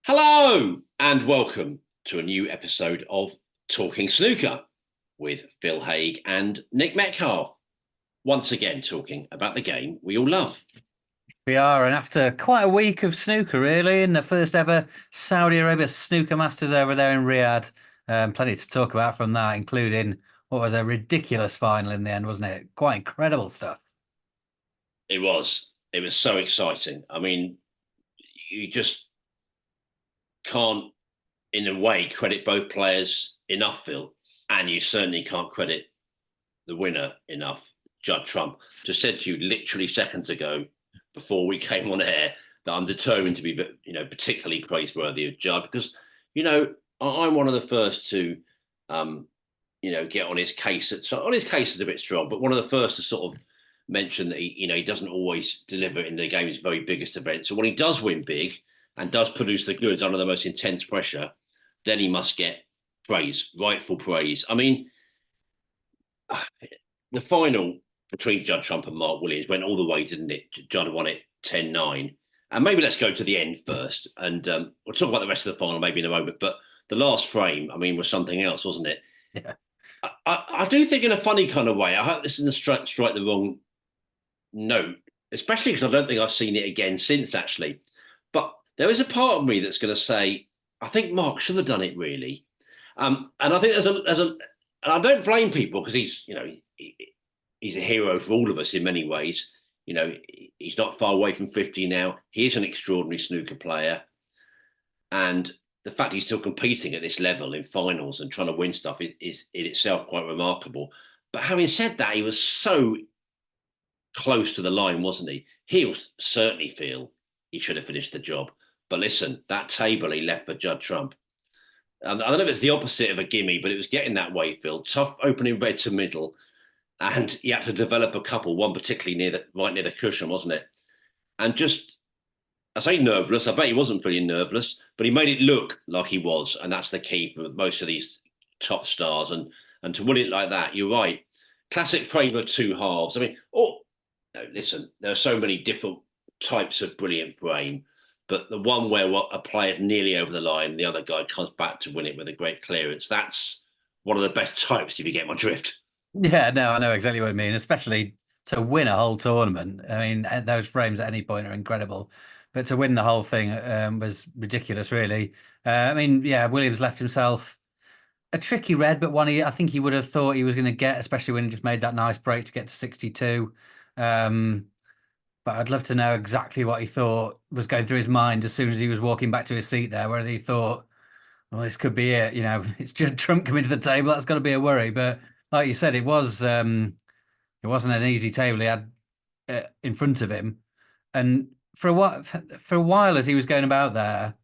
Hello and welcome to a new episode of Talking Snooker with Phil Haig and Nick Metcalf. Once again, talking about the game we all love. We are, and after quite a week of snooker, really, in the first ever Saudi Arabia Snooker Masters over there in Riyadh, plenty to talk about from that, including what was a ridiculous final in the end, wasn't it? Quite incredible stuff. It was. It was so exciting. I mean, you just can't, in a way, credit both players enough, Phil, and you certainly can't credit the winner enough, Judd Trump. Just said to you literally seconds ago, before we came on air, that I'm determined to be, particularly praiseworthy of Judd because, I'm one of the first to, get on his case. On his case is a bit strong, but one of the first to sort of mention that he doesn't always deliver in the game's very biggest events. So when he does win big and does produce the goods under the most intense pressure, then he must get praise, rightful praise. I mean, the final between Judd Trump and Mark Williams went all the way, didn't it? Judd won it 10-9. And maybe let's go to the end first. And we'll talk about the rest of the final maybe in a moment. But the last frame, I mean, was something else, wasn't it? Yeah. I do think in a funny kind of way, I hope this isn't strike the wrong note, especially because I don't think I've seen it again since, actually. But there is a part of me that's going to say, I think Mark should have done it, really. And I think and I don't blame people because he's a hero for all of us in many ways. He's not far away from 50 now. He is an extraordinary snooker player. And the fact he's still competing at this level in finals and trying to win stuff is in itself quite remarkable. But having said that, he was so close to the line, wasn't he? He'll certainly feel he should have finished the job. But listen, that table he left for Judd Trump. I don't know if it's the opposite of a gimme, but it was getting that way, Phil. Tough opening red to middle. And he had to develop a couple, one particularly right near the cushion, wasn't it? And just, I say nerveless. I bet he wasn't feeling nerveless, but he made it look like he was, and that's the key for most of these top stars. And to win it like that, you're right. Classic frame of two halves. I mean, no, listen, there are so many different types of brilliant frame, but the one where a player nearly over the line, the other guy comes back to win it with a great clearance. That's one of the best types, if you get my drift. Yeah, no, I know exactly what I mean, especially to win a whole tournament. I mean, those frames at any point are incredible, but to win the whole thing was ridiculous, really. I mean, yeah, Williams left himself a tricky red, but one I think he would have thought he was going to get, especially when he just made that nice break to get to 62. But I'd love to know exactly what he thought was going through his mind as soon as he was walking back to his seat there, whether he thought, well, this could be it. It's Judd Trump coming to the table. That's got to be a worry. But like you said, it wasn't an easy table he had in front of him. And for a while as he was going about there,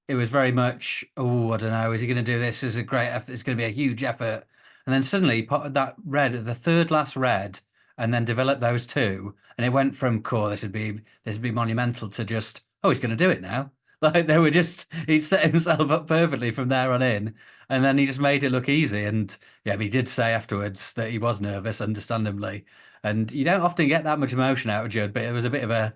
it was very much, oh, I don't know, is he going to do this? It's a great effort. It's going to be a huge effort. And then suddenly he put that red, the third last red, and then developed those two. And it went from, cool, this would be monumental to just, oh, he's going to do it now. Like they were just, he'd set himself up perfectly from there on in. And then he just made it look easy. And yeah, but he did say afterwards that he was nervous, understandably. And you don't often get that much emotion out of Judd, but it was a bit of a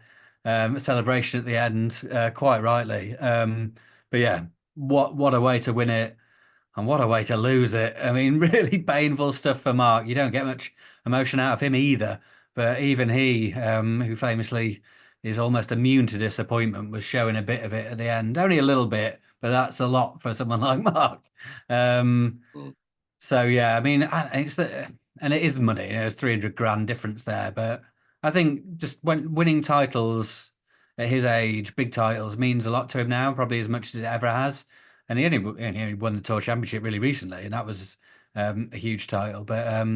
celebration at the end, quite rightly. But yeah, what a way to win it, and what a way to lose it. I mean, really painful stuff for Mark. You don't get much emotion out of him either. But even he, who famously is almost immune to disappointment, was showing a bit of it at the end. Only a little bit, but that's a lot for someone like Mark. Um, Mm. so yeah, I mean, and it is the money. There's 300 grand difference there, but I think just when winning titles at his age, big titles means a lot to him now, probably as much as it ever has. And he only won the Tour Championship really recently, and that was a huge title. But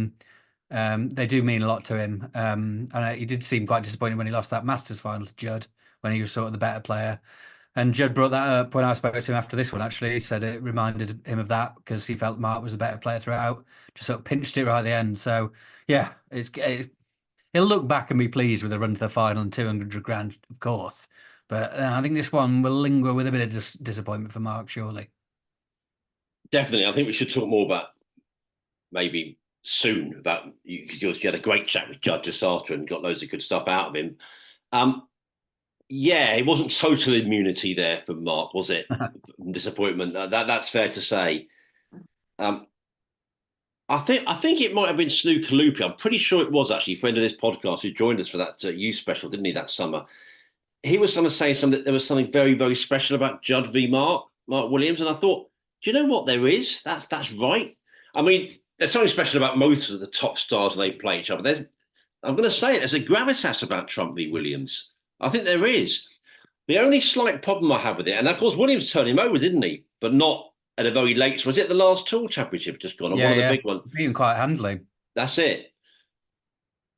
they do mean a lot to him. And he did seem quite disappointed when he lost that Masters final to Judd, when he was sort of the better player. And Judd brought that up when I spoke to him after this one, actually. He said it reminded him of that because he felt Mark was a better player throughout. Just sort of pinched it right at the end. So, yeah, he'll look back and be pleased with the run to the final and 200 grand, of course. But I think this one will linger with a bit of disappointment for Mark, surely. Definitely. I think we should talk more about maybe soon about you because you had a great chat with Judd just after and got loads of good stuff out of him. Um, Yeah, it wasn't total immunity there for Mark, was it? Disappointment. That's fair to say. Um, I think it might have been Snooker Loopy. I'm pretty sure it was actually a friend of this podcast who joined us for that youth special, didn't he, that summer? He was trying to say something that there was something very, very special about Judd v. Mark Williams, and I thought, do you know what there is? That's right. I mean, there's something special about most of the top stars when they play each other. I'm going to say it. There's a gravitas about Trump v. Williams. I think there is. The only slight problem I have with it, and of course Williams turned him over, didn't he? But not at a very late. Was it the last Tour Championship just gone, or one Yeah, of the yeah, big ones? being quite handily. That's it.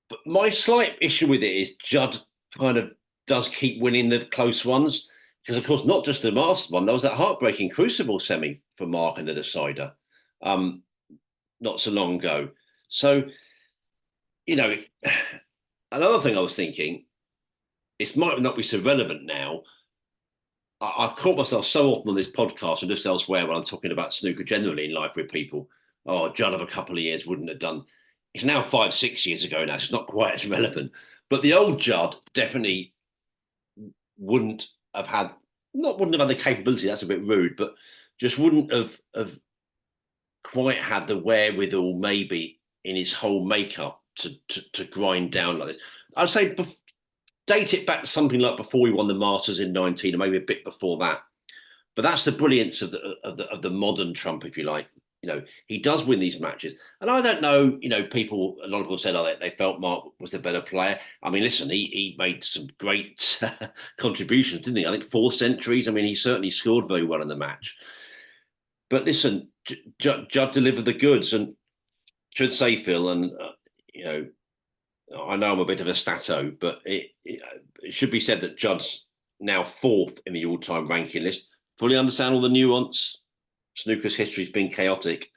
But my slight issue with it is Judd kind of does keep winning the close ones because, of course, not just the Masters one. There was that heartbreaking Crucible semi for Mark and the decider um, not so long ago. So, you know, another thing I was thinking, it might not be so relevant now. I've caught myself so often on this podcast and just elsewhere when I'm talking about snooker generally in life with people. Oh, Judd of a couple of years wouldn't have done. It's now 5, 6 years ago now. So it's not quite as relevant. But the old Judd definitely wouldn't have had, not wouldn't have had the capability. That's a bit rude, but just wouldn't have quite had the wherewithal, maybe in his whole makeup to grind down like this. I'd say date it back to something like before he won the Masters in 19, or maybe a bit before that. But that's the brilliance of the modern Trump, if you like. You know, he does win these matches, and I don't know. You know, a lot of people said, they felt Mark was the better player. I mean, listen, he made some great contributions, didn't he? I think 4 centuries. I mean, he certainly scored very well in the match. But listen, Judd delivered the goods, and should say, Phil, and you know, I know I'm a bit of a stato, but it should be said that Judd's now fourth in the all-time ranking list. Fully understand all the nuance. Snooker's history has been chaotic,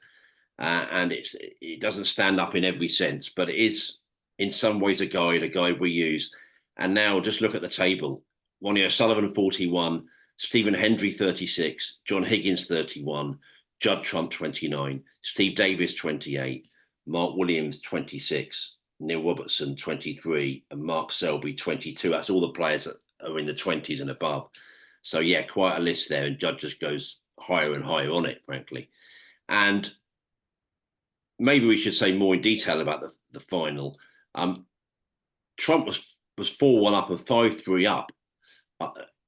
and it doesn't stand up in every sense, but it is in some ways a guide we use. And now just look at the table: Ronnie O'Sullivan 41, Stephen Hendry 36, John Higgins 31, Judd Trump 29, Steve Davis 28, Mark Williams 26. Neil Robertson 23 and Mark Selby 22. That's all the players that are in the 20s and above. So yeah, quite a list there, and Judd just goes higher and higher on it, frankly. And maybe we should say more in detail about the final. Trump was 4-1 up and 5-3 up.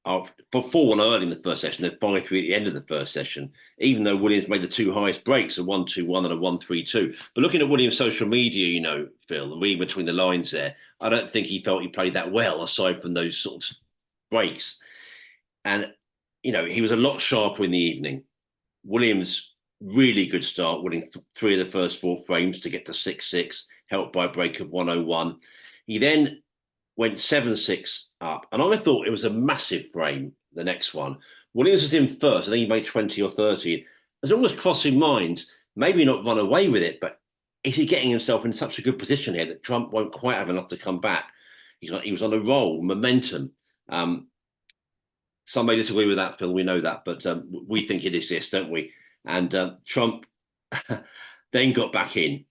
4-1 early in the first session, then 5-3 at the end of the first session, even though Williams made the two highest breaks, a 1-2-1 and a 1-3-2. But looking at Williams' social media, you know, Phil, and reading between the lines there, I don't think he felt he played that well, aside from those sorts of breaks. And, you know, he was a lot sharper in the evening. Williams, really good start, winning 3 of the first 4 frames to get to 6-6, helped by a break of 101. He then went 7-6 up. And I thought it was a massive frame, the next one. Williams was in first. I think he made 20 or 30. I was almost crossing minds, maybe not run away with it, but is he getting himself in such a good position here that Trump won't quite have enough to come back? He was on a roll, momentum. Some may disagree with that, Phil. We know that, but we think it exists, don't we? And Trump then got back in.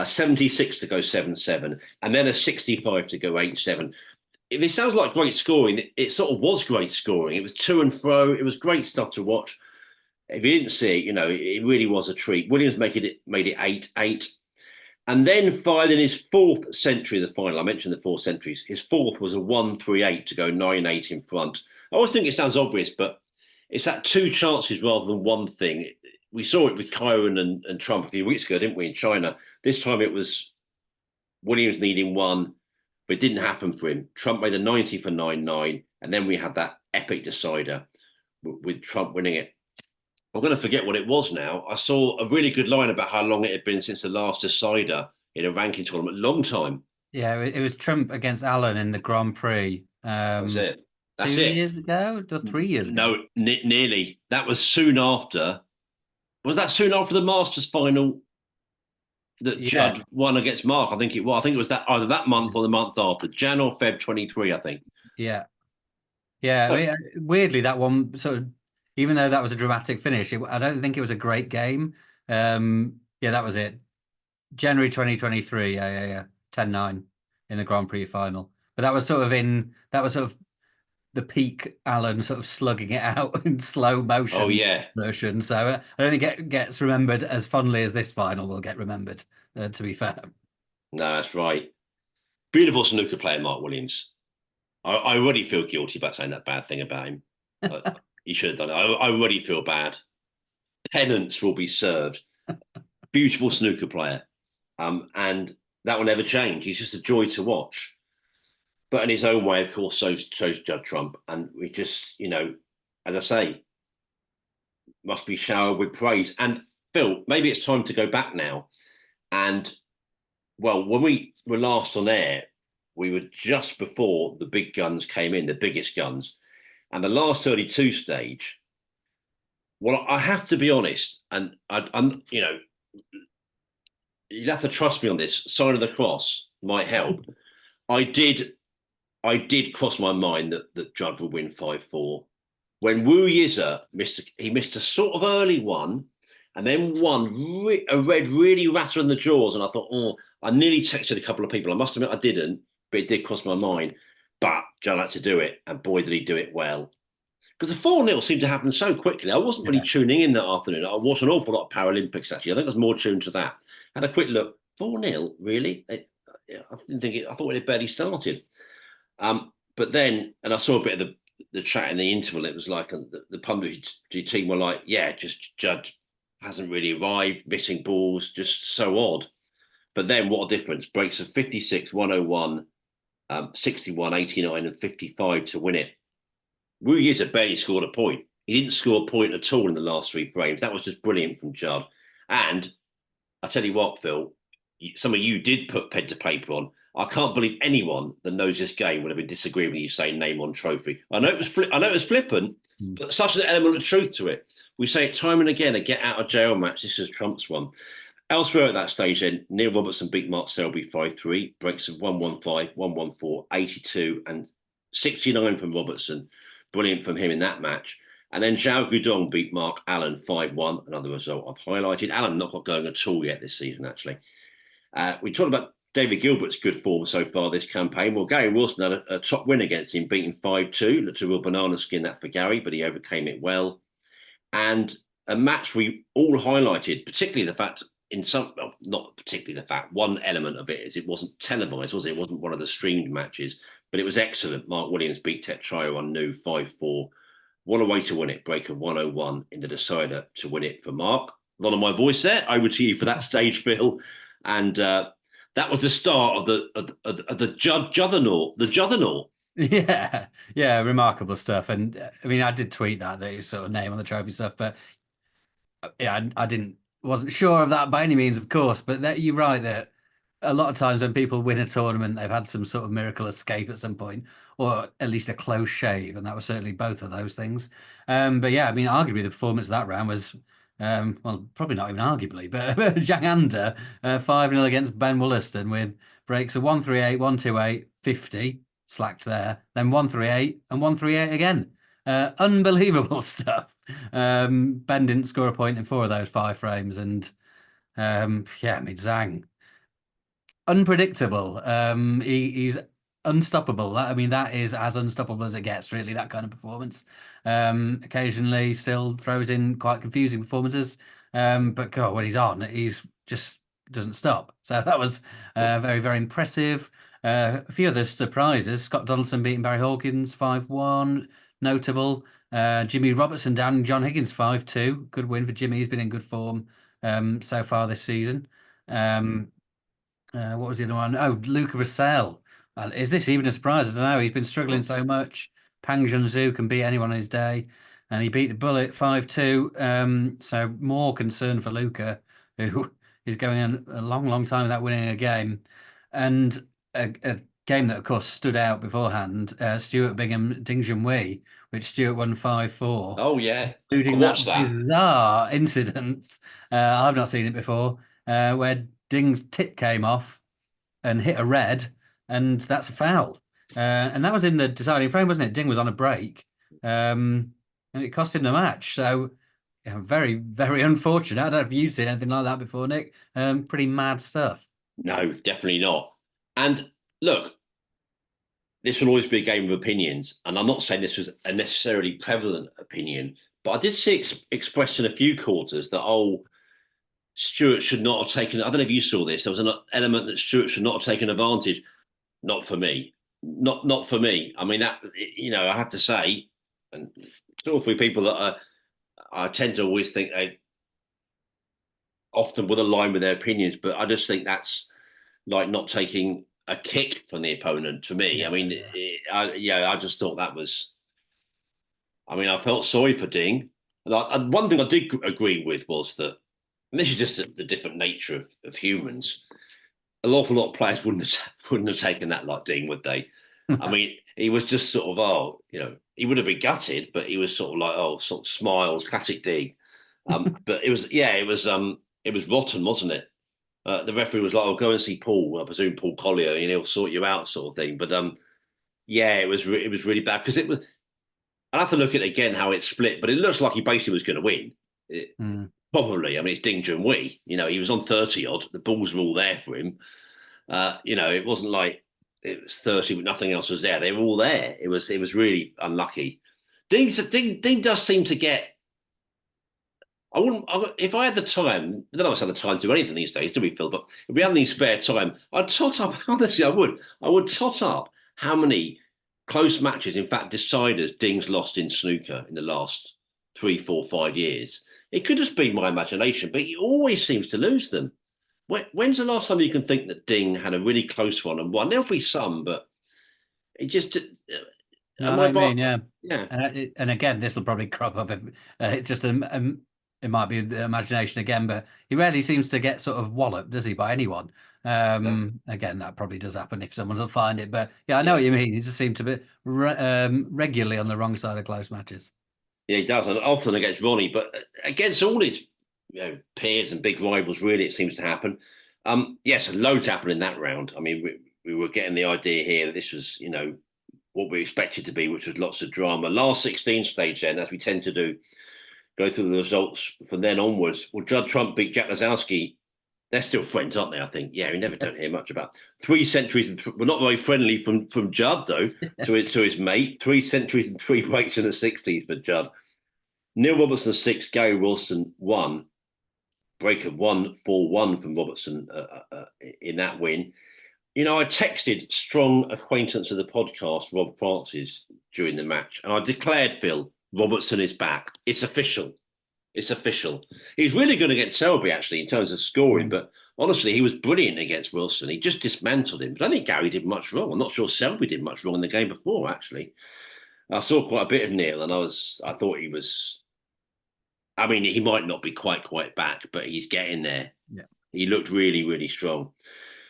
76 to go 7-7, and then a 65 to go 8-7. If it sounds like great scoring, it sort of was great scoring. It was to and fro. It was great stuff to watch. If you didn't see it, you know, it really was a treat. Williams made it 8-8. And then fired in his 4th century of the final. I mentioned the 4 centuries. His 4th was a 1-3-8 to go 9-8 in front. I always think it sounds obvious, but it's that 2 chances rather than one thing. We saw it with Kyron and Trump a few weeks ago, didn't we, in China? This time it was Williams needing 1, but it didn't happen for him. Trump made a 90 for 9-9, and then we had that epic decider with Trump winning it. I'm going to forget what it was now. I saw a really good line about how long it had been since the last decider in a ranking tournament. Long time. Yeah, it was Trump against Allen in the Grand Prix. That was it. That's 2 it. years ago or 3 years ago? No, nearly. That was soon after. Was that soon after the Masters final that Judd won against Mark? I think it was. I think it was that either that month or the month after, Jan or Feb 23, I think. Yeah. Yeah. So, I mean, weirdly, that one sort of, even though that was a dramatic finish, I don't think it was a great game. Yeah, that was it. January 2023. Yeah. 10-9 in the Grand Prix final. But that was sort of the peak Alan sort of slugging it out in slow Oh motion yeah, version. So I don't think it gets remembered as fondly as this final will get remembered, to be fair. no, that's right. Beautiful snooker player, Mark Williams. I already feel guilty about saying that bad thing about him. Uh, he should have done it. I already feel bad. Penance will be served. Beautiful snooker player, and that will never change. He's just a joy to watch. But in his own way, of course, so's Judd Trump, and we just, as I say, must be showered with praise. And Phil, maybe it's time to go back now. And well, when we were last on air, we were just before the big guns came in, the biggest guns, and the last 32 stage. Well, I have to be honest, and I'm, you'd have to trust me on this. Sign of the cross might help. I did, I did cross my mind that Judd would win 5-4. When Wu Yiza missed a sort of early one, and then a red really rattled in the jaws, and I thought, oh, I nearly texted a couple of people. I must admit I didn't, but it did cross my mind. But Judd had to do it, and boy did he do it well. Because the 4-0 seemed to happen so quickly. I wasn't really Yeah. tuning in that afternoon. I watched an awful lot of Paralympics, actually. I think I was more tuned to that. Had a quick look. 4-0, really? I didn't think it, I thought it had barely started. But then, and I saw a bit of the chat in the interval. It was like the punditry team were like, yeah, just Judd hasn't really arrived, missing balls, just so odd. But then what a difference. Breaks of 56, 101, 61, 89, and 55 to win it. Wu Yiza barely scored a point. He didn't score a point at all in the last three frames. That was just brilliant from Judd. And I tell you what, Phil, some of you did put pen to paper on. I can't believe anyone that knows this game would have been disagreeing with you saying name on trophy. I know it was flippant, but such an element of truth to it. We say it time and again, a get out of jail match. This is Trump's one. Elsewhere at that stage, then, Neil Robertson beat Mark Selby 5-3, breaks of 115, 114, 82, and 69 from Robertson. Brilliant from him in that match. And then Zhao Xintong beat Mark Allen 5-1, another result I've highlighted. Allen not got going at all yet this season, actually. We talked about David Gilbert's good form so far this campaign. Well, Gary Wilson had a top win against him, beating 5-2. Looked a real banana skin that for Gary, but he overcame it well. And a match we all highlighted, particularly the fact well, not particularly the fact, one element of it is it wasn't televised, was it? It wasn't one of the streamed matches, but it was excellent. Mark Williams beat Tetrayo on new 5-4. What a way to win it. Break of 101 in the decider to win it for Mark. A lot of my voice there. Over to you for that stage, Phil. And that was the start of the Juddernaut. The Juddernaut. Yeah, remarkable stuff. And I mean, I did tweet that his sort of name on the trophy stuff, but yeah, I wasn't sure of that by any means, of course. But you're right that a lot of times when people win a tournament, they've had some sort of miracle escape at some point, or at least a close shave, and that was certainly both of those things. But yeah, I mean, arguably the performance of that round was, well, probably not even arguably, but Zhang Anda 5-0 against Ben Wollaston with breaks of 138, 128, 50, slacked there, then 138 and 138 again. Unbelievable stuff. Ben didn't score a point in 4 of those 5 frames, and yeah, I mean, Zhang unpredictable. He's unstoppable. I mean, that is as unstoppable as it gets, really, that kind of performance. Occasionally still throws in quite confusing performances. But God, when he's on, he's just doesn't stop. So that was very, very impressive. A few other surprises. Scott Donaldson beating Barry Hawkins 5-1, notable. Jimmy Robertson down John Higgins 5-2. Good win for Jimmy. He's been in good form so far this season. What was the other one? Oh, Luca Brissell. Is this even a surprise? I don't know. He's been struggling so much. Pang Junzhu can beat anyone on his day, and he beat the Bullet 5-2. So more concern for Luca, who is going on a long, long time without winning a game, and a game that, of course, stood out beforehand. Stuart Bingham Ding Junhui, which Stuart won 5-4. Oh, yeah. I Including that watched that. bizarre incident. I've not seen it before, where Ding's tip came off and hit a red, and that's a foul. And that was in the deciding frame, wasn't it? Ding was on a break, and it cost him the match. So, yeah, very, very unfortunate. I don't know if you've seen anything like that before, Nick. Pretty mad stuff. No, definitely not. And look, this will always be a game of opinions, and I'm not saying this was a necessarily prevalent opinion, but I did see expressed in a few quarters that Stewart should not have taken. I don't know if you saw this. There was an element that Stewart should not have taken advantage. Not for me. Not for me. I mean that I have to say, and two or three people that I tend to always think they often would align with their opinions, but I just think that's like not taking a kick from the opponent. To me, I Yeah, mean, yeah. I just thought that was. I mean, I felt sorry for Ding. And one thing I did agree with was that, and this is just the different nature of humans. An awful lot of players wouldn't have taken that like Dean, would they? I mean, he was just sort of he would have been gutted, but he was sort of like sort of smiles, classic Dean. But it was rotten, wasn't it? The referee was like, "Oh, go and see Paul. I presume Paul Collier, and he'll sort you out," sort of thing. But yeah, it was really bad because it was. I'll have to look at it again how it split, but it looks like he basically was going to win. Mm. Probably. I mean, it's Ding Junhui. He was on 30 odd. The balls were all there for him. It wasn't like it was 30, but nothing else was there. They were all there. It was really unlucky. Dean does seem to get. If I had the time. I don't know if I had the time to do anything these days, do we, Phil? But if we had any spare time, I'd tot up. Honestly, I would. I would tot up how many close matches, in fact, deciders Ding's lost in snooker in the last 3, 4, 5 years. It could just be my imagination, but he always seems to lose them. When's the last time you can think that Ding had a really close one and won? There'll be some, but it just. No, I Am know I? what you mean. Yeah, Yeah, and again, this will probably crop up if it just it might be the imagination again, but he rarely seems to get sort of walloped, does he, by anyone? no, Again, that probably does happen if someone will find it, but yeah, I know yeah, what you mean. He just seemed to be regularly on the wrong side of close matches. yeah. He does, and often against Ronnie, but against all his peers and big rivals, really, it seems to happen. Yes, loads happened in that round. I mean, we were getting the idea here that this was, what we expected to be, which was lots of drama. Last 16 stage, then, as we tend to do, go through the results from then onwards. Well, Judd Trump beat Jack Lazowski. They're still friends, aren't they? I think. Yeah, we never don't hear much about 3 centuries. We're not very friendly from Judd though to his mate. 3 centuries and 3 breaks in the 60s for Judd. Neil Robertson 6, Gary Wilson 1. Break of 1-4-1 from Robertson in that win. I texted strong acquaintance of the podcast, Rob Francis, during the match, and I declared, Phil, Robertson is back. It's official. It's official. He's really good against Selby, actually, in terms of scoring, Mm. but honestly, he was brilliant against Wilson. He just dismantled him. But I don't think Gary did much wrong. I'm not sure Selby did much wrong in the game before, actually. I saw quite a bit of Neil, and I thought he was. I mean, he might not be quite back, but he's getting there. Yeah. He looked really, really strong.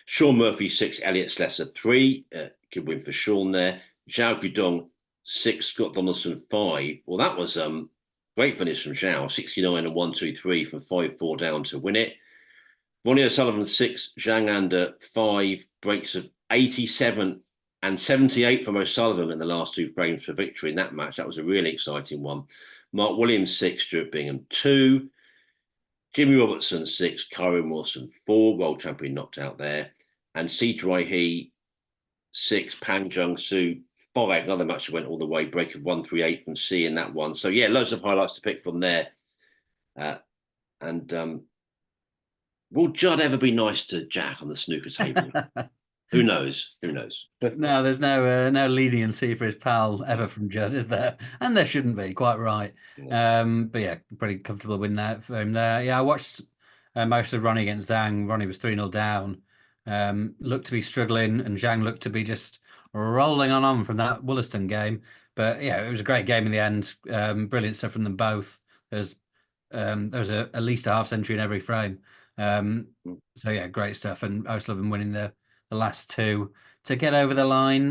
Sean Murphy 6, Elliot Slessor 3. Good win for Sean there. Zhao Gudong 6, Scott Donaldson 5. Well, that was great finish from Zhao, 69 and 1-2-3 from 5-4 down to win it. Ronnie O'Sullivan 6, Zhang Anda 5, breaks of 87 and 78 from O'Sullivan in the last 2 frames for victory in that match. That was a really exciting one. Mark Williams 6, Stuart Bingham 2. Jimmy Robertson 6, Kyron Wilson 4, world champion knocked out there. And C. He 6, Pan Jung Soo 5. Another match that went all the way, break of 1-3-8 from C in that one. So yeah, loads of highlights to pick from there. And will Judd ever be nice to Jack on the snooker table? Who knows? Who knows? No, there's no leniency for his pal ever from Judd, is there? And there shouldn't be, quite right. But yeah, pretty comfortable win there for him there. Yeah, I watched most of Ronnie against Zhang. Ronnie was 3-0 down. Looked to be struggling, and Zhang looked to be just rolling on from that Wollaston game. But yeah, it was a great game in the end. Brilliant stuff from them both. There was at least a half century in every frame. So yeah, great stuff. And O'Sullivan winning the last two to get over the line.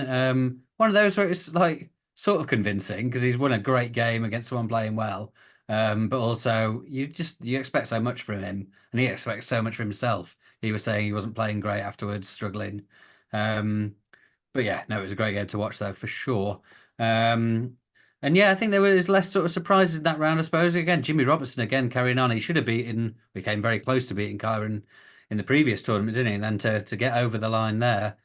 One of those where it's like sort of convincing because he's won a great game against someone playing well. But also you expect so much from him, and he expects so much from himself. He was saying he wasn't playing great afterwards, struggling. But yeah, no, it was a great game to watch though for sure. And yeah, I think there was less sort of surprises in that round, I suppose. Again, Jimmy Robertson again carrying on. He should have we came very close to beating Kyron in the previous tournament, didn't he? And then to get over the line there.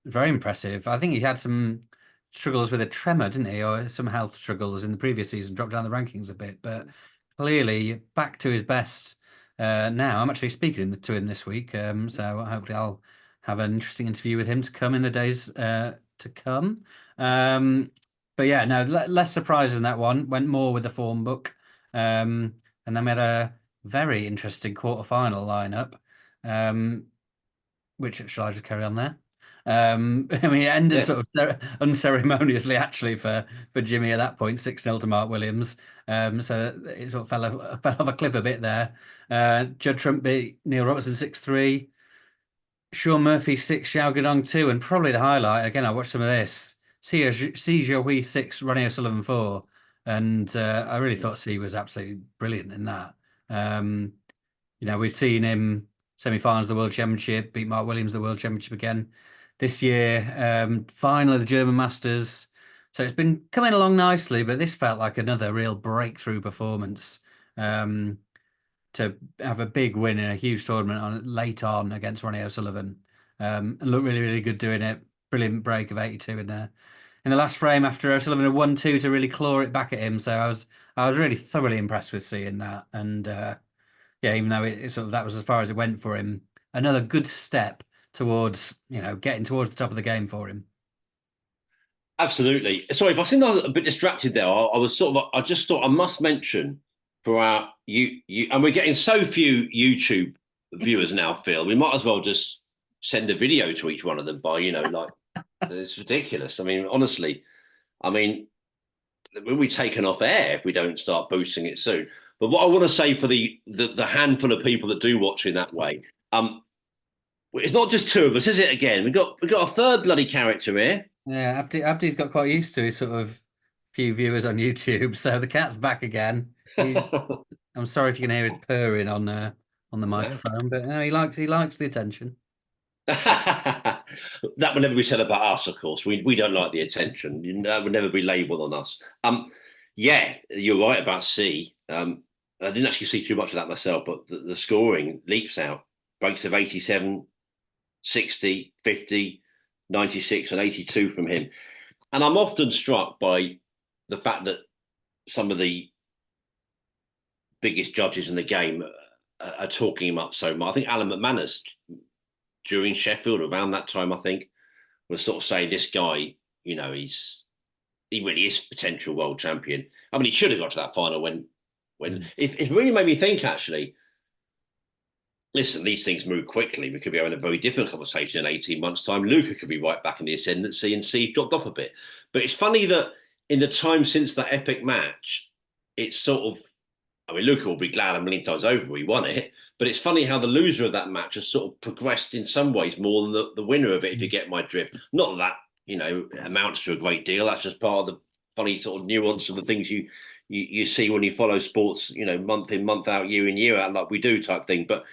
very impressive. I think he had some struggles with a tremor, didn't he, or some health struggles in the previous season, dropped down the rankings a bit, but clearly back to his best now. I'm actually speaking to him this week, so hopefully I'll have an interesting interview with him to come in the days to come. But yeah, no, less surprise in that one. Went more with the form book, and then we had a very interesting quarter-final lineup. Which shall I just carry on there? I mean, it ended Yeah. sort of unceremoniously, actually, for Jimmy at that point, 6-0 to Mark Williams. So it sort of fell off a cliff a bit there. Judd Trump beat Neil Robertson 6-3. Sean Murphy 6, Zhao Xintong 2, and probably the highlight, again, I watched some of this. C Hui 6, Ronnie O'Sullivan 4. And I really thought C was absolutely brilliant in that. Um, we've seen him semi-finals of the World Championship, beat Mark Williams at the World Championship again this year. Final of the German Masters. So it's been coming along nicely, but this felt like another real breakthrough performance. To have a big win in a huge tournament late on against Ronnie O'Sullivan. And looked really, really good doing it. Brilliant break of 82 in there. In the last frame after O'Sullivan had 1-2 to really claw it back at him. So I was really thoroughly impressed with seeing that. And yeah, even though it sort of that was as far as it went for him, another good step towards, getting towards the top of the game for him. Absolutely. Sorry, if I seemed a bit distracted there, I was I just thought I must mention for our and we're getting so few YouTube viewers now, Phil. We might as well just send a video to each one of them by, like it's ridiculous. I mean, honestly, I mean, we'll be taken off air if we don't start boosting it soon. But what I want to say for the handful of people that do watch in that way, it's not just two of us, is it? Again, we got a third bloody character here. Yeah, Abdi's got quite used to his sort of few viewers on YouTube, so the cat's back again. I'm sorry if you can hear his purring on the microphone, but he likes the attention. That would never be said about us, of course. We don't like the attention. That would never be labelled on us. Yeah, you're right about C. I didn't actually see too much of that myself, but the scoring leaps out. Breaks of 87, 60, 50, 96, and 82 from him. And I'm often struck by the fact that some of the biggest judges in the game are talking him up so much. I think Alan McManus, during Sheffield, around that time, I think, was sort of saying this guy, he really is potential world champion. I mean, he should have got to that final when it really made me think, actually. Listen, these things move quickly. We could be having a very different conversation in 18 months' time. Luca could be right back in the ascendancy and C dropped off a bit. But it's funny that in the time since that epic match, it's sort of, I mean, Luca will be glad a million times over he won it. But it's funny how the loser of that match has sort of progressed in some ways more than the winner of it, if you get my drift. Not that, amounts to a great deal. That's just part of the funny sort of nuance of the things you see when you follow sports, month in, month out, year in, year out, like we do type thing. But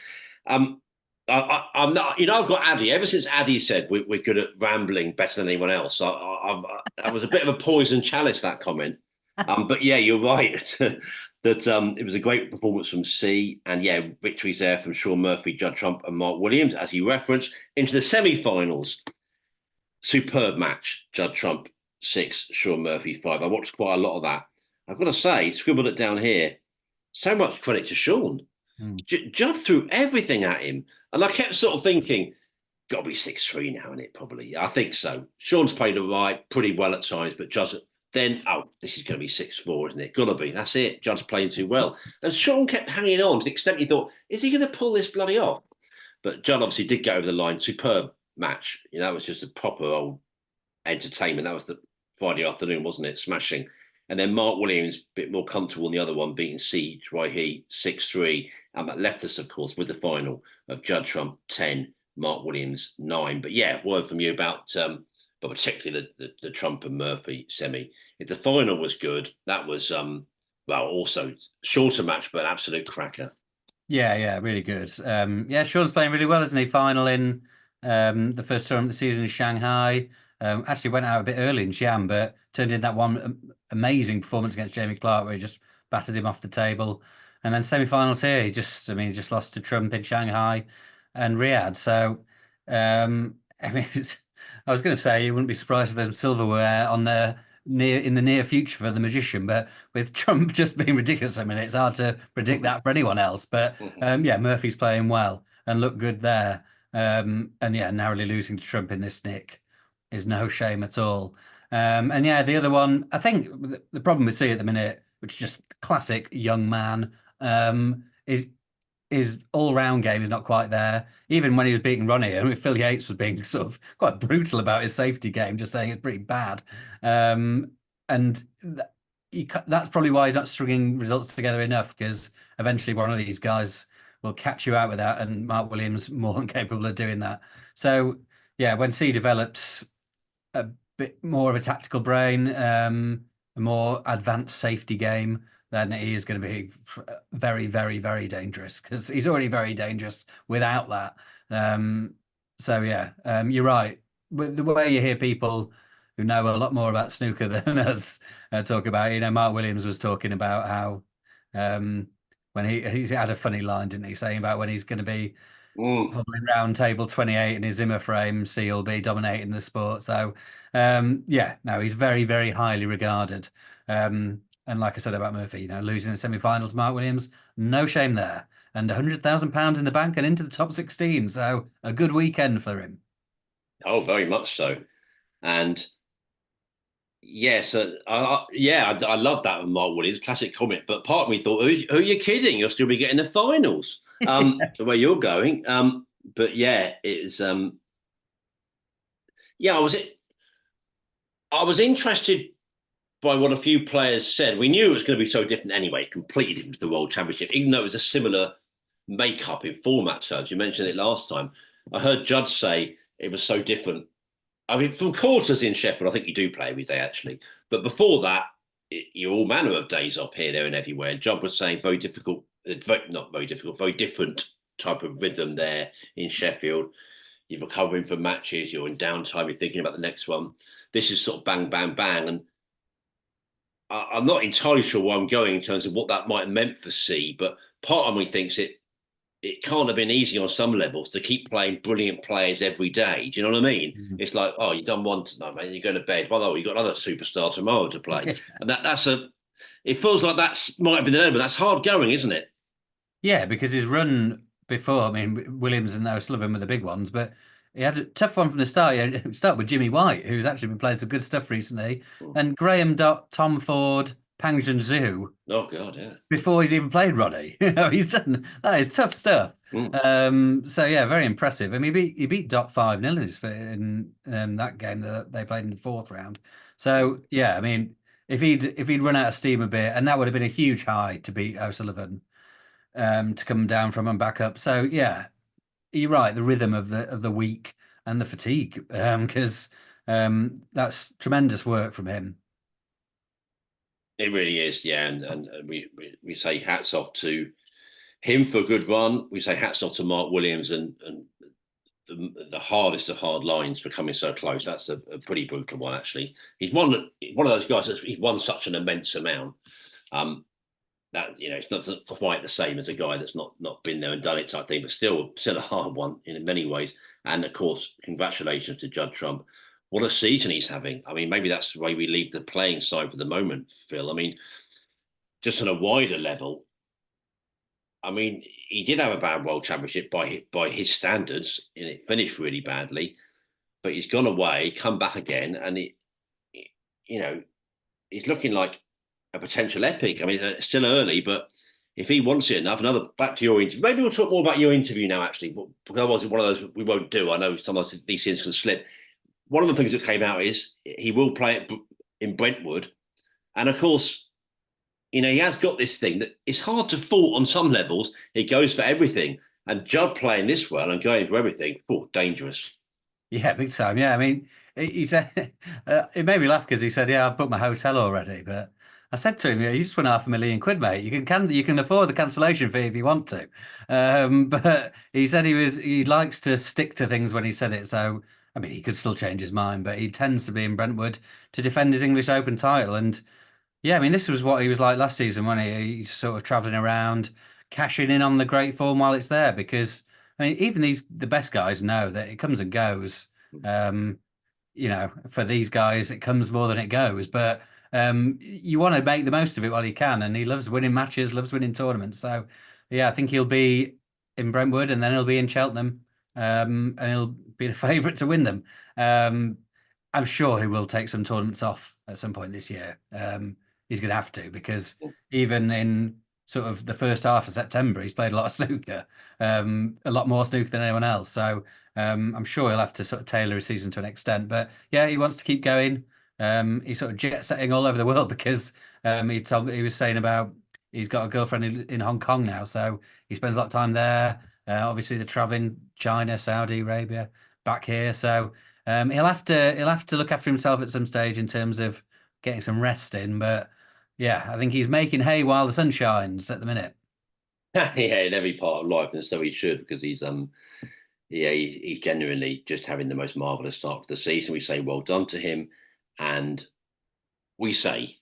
I'm not, I've got Addy. Ever since Addy said we're good at rambling better than anyone else, that was a bit of a poison chalice, that comment. But yeah, you're right that it was a great performance from C, and yeah, victories there from Sean Murphy, Judd Trump, and Mark Williams, as you referenced, into the semi-finals. Superb match, Judd Trump 6, Sean Murphy 5. I watched quite a lot of that. I've got to say, scribbled it down here. So much credit to Sean. Judd threw everything at him. And I kept sort of thinking, got to be 6-3 now, isn't it? Probably. I think so. Sean's played all right, pretty well at times, but Judd's then, this is going to be 6-4, isn't it? Got to be. That's it. Judd's playing too well. And Sean kept hanging on to the extent he thought, is he going to pull this bloody off? But Judd obviously did go over the line. Superb match. That was just a proper old entertainment. That was the Friday afternoon, wasn't it? Smashing. And then Mark Williams, a bit more comfortable in the other one, beating C, He 6-3. And that left us, of course, with the final of Judd Trump 10, Mark Williams 9. But yeah, word from you about, but particularly the Trump and Murphy semi. If the final was good, that was, also shorter match, but absolute cracker. Yeah, really good. Yeah, Sean's playing really well, isn't he? Final in the first tournament of the season in Shanghai. Actually went out a bit early in Xi'an, but turned in that one amazing performance against Jamie Clark where he just battered him off the table. And then semi-finals here, he just lost to Trump in Shanghai and Riyadh. So, I mean, I was going to say you wouldn't be surprised if there's silverware on the near future for the magician, but with Trump just being ridiculous, I mean, it's hard to predict that for anyone else. But yeah, Murphy's playing well and looked good there. And yeah, narrowly losing to Trump in this nick is no shame at all. And yeah, the other one, I think the problem we see at the minute, which is just classic young man, is his all-round game is not quite there. Even when he was beating Ronnie, and Phil Yates was being sort of quite brutal about his safety game, just saying it's pretty bad. And that's probably why he's not stringing results together enough, because eventually one of these guys will catch you out with that, and Mark Williams more than capable of doing that. So yeah, when C develops a bit more of a tactical brain, a more advanced safety game, then he is going to be very, very, very dangerous, because he's already very dangerous without that. So yeah, you're right. With the way you hear people who know a lot more about snooker than us talk about, Mark Williams was talking about how when he had a funny line, didn't he, saying about when he's going to be hovering round table 28 in his Zimmer frame, C will be dominating the sport. So yeah, no, he's very, very highly regarded. And like I said about Murphy, losing the semi-final to Mark Williams, no shame there. And £100,000 in the bank and into the top 16. So a good weekend for him. Oh, very much so. And yes, I love that with Mark Williams, classic comment. But part of me thought, who are you kidding? You'll still be getting the finals. The way you're going. But yeah, it's yeah, I was interested by what a few players said. We knew it was going to be so different anyway, completely different to the World Championship, even though it was a similar makeup in format terms. You mentioned it last time. I heard Judd say it was so different. I mean, from quarters in Sheffield, I think you do play every day actually, but before that, you're all manner of days off here, there, and everywhere. Judd was saying very difficult, not very difficult, very different type of rhythm there in Sheffield. You're recovering from matches, you're in downtime, you're thinking about the next one. This is sort of bang, bang, bang. And I'm not entirely sure where I'm going in terms of what that might have meant for C, but part of me thinks it can't have been easy on some levels to keep playing brilliant players every day. Do you know what I mean? Mm-hmm. It's like, oh, you've done one tonight, man. You're going to bed. Well, oh, you've got another superstar tomorrow to play. And it feels like might have been the end, but that's hard going, isn't it? Yeah, because his run before, I mean, Williams and O'Sullivan were the big ones, but he had a tough one from the start. He started with Jimmy White, who's actually been playing some good stuff recently, and Graham Dott, Tom Ford, Pang Zhu. Oh God, yeah. Before he's even played Ronnie, he's done that is tough stuff. So yeah, very impressive. I mean, he beat Dot 5-0 in that game that they played in the fourth round. So yeah, I mean, if he'd run out of steam a bit, and that would have been a huge high to beat O'Sullivan, to come down from and back up. So yeah, you're right. The rhythm of the week and the fatigue, because that's tremendous work from him. It really is, yeah. And we say hats off to him for a good run. We say hats off to Mark Williams and the hardest of hard lines for coming so close. That's a pretty brutal one, actually. He's one of those guys he's won such an immense amount. That it's not quite the same as a guy that's not been there and done it type thing, but still a hard one in many ways. And of course, congratulations to Judd Trump. What a season he's having. I mean, maybe that's the way we leave the playing side for the moment, Phil. I mean, just on a wider level, I mean, he did have a bad World Championship by his standards, and it finished really badly. But he's gone away, come back again, and he's looking like a potential epic. I mean, it's still early, but if he wants it enough, back to your interview. Maybe we'll talk more about your interview now, actually, because otherwise it's one of those we won't do. I know sometimes these things can slip. One of the things that came out is he will play it in Brentwood. And of course, he has got this thing that it's hard to fault on some levels. He goes for everything. And Judd playing this well and going for everything, dangerous. Yeah, big time. Yeah, I mean, he said, it made me laugh because he said, yeah, I've booked my hotel already. But I said to him, you just won £500,000, mate. You can afford the cancellation fee if you want to. But he said he likes to stick to things when he said it. So I mean, he could still change his mind, but he tends to be in Brentwood to defend his English Open title. And yeah, I mean, this was what he was like last season when he's sort of travelling around, cashing in on the great form while it's there. Because I mean, even the best guys know that it comes and goes. for these guys, it comes more than it goes. But you want to make the most of it while you can, and he loves winning matches, loves winning tournaments. So yeah, I think he'll be in Brentwood, and then he'll be in Cheltenham, and he'll be the favourite to win them. I'm sure he will take some tournaments off at some point this year. He's going to have to, because even in sort of the first half of September, he's played a lot of snooker, a lot more snooker than anyone else. So I'm sure he'll have to sort of tailor his season to an extent. But yeah, he wants to keep going. He's sort of jet setting all over the world, because he was saying about he's got a girlfriend in Hong Kong now, so he spends a lot of time there. Obviously, the traveling China, Saudi Arabia, back here. So he'll have to look after himself at some stage in terms of getting some rest in. But yeah, I think he's making hay while the sun shines at the minute. Yeah, in every part of life, and so he should, because he's genuinely just having the most marvelous start to the season. We say well done to him, and we say,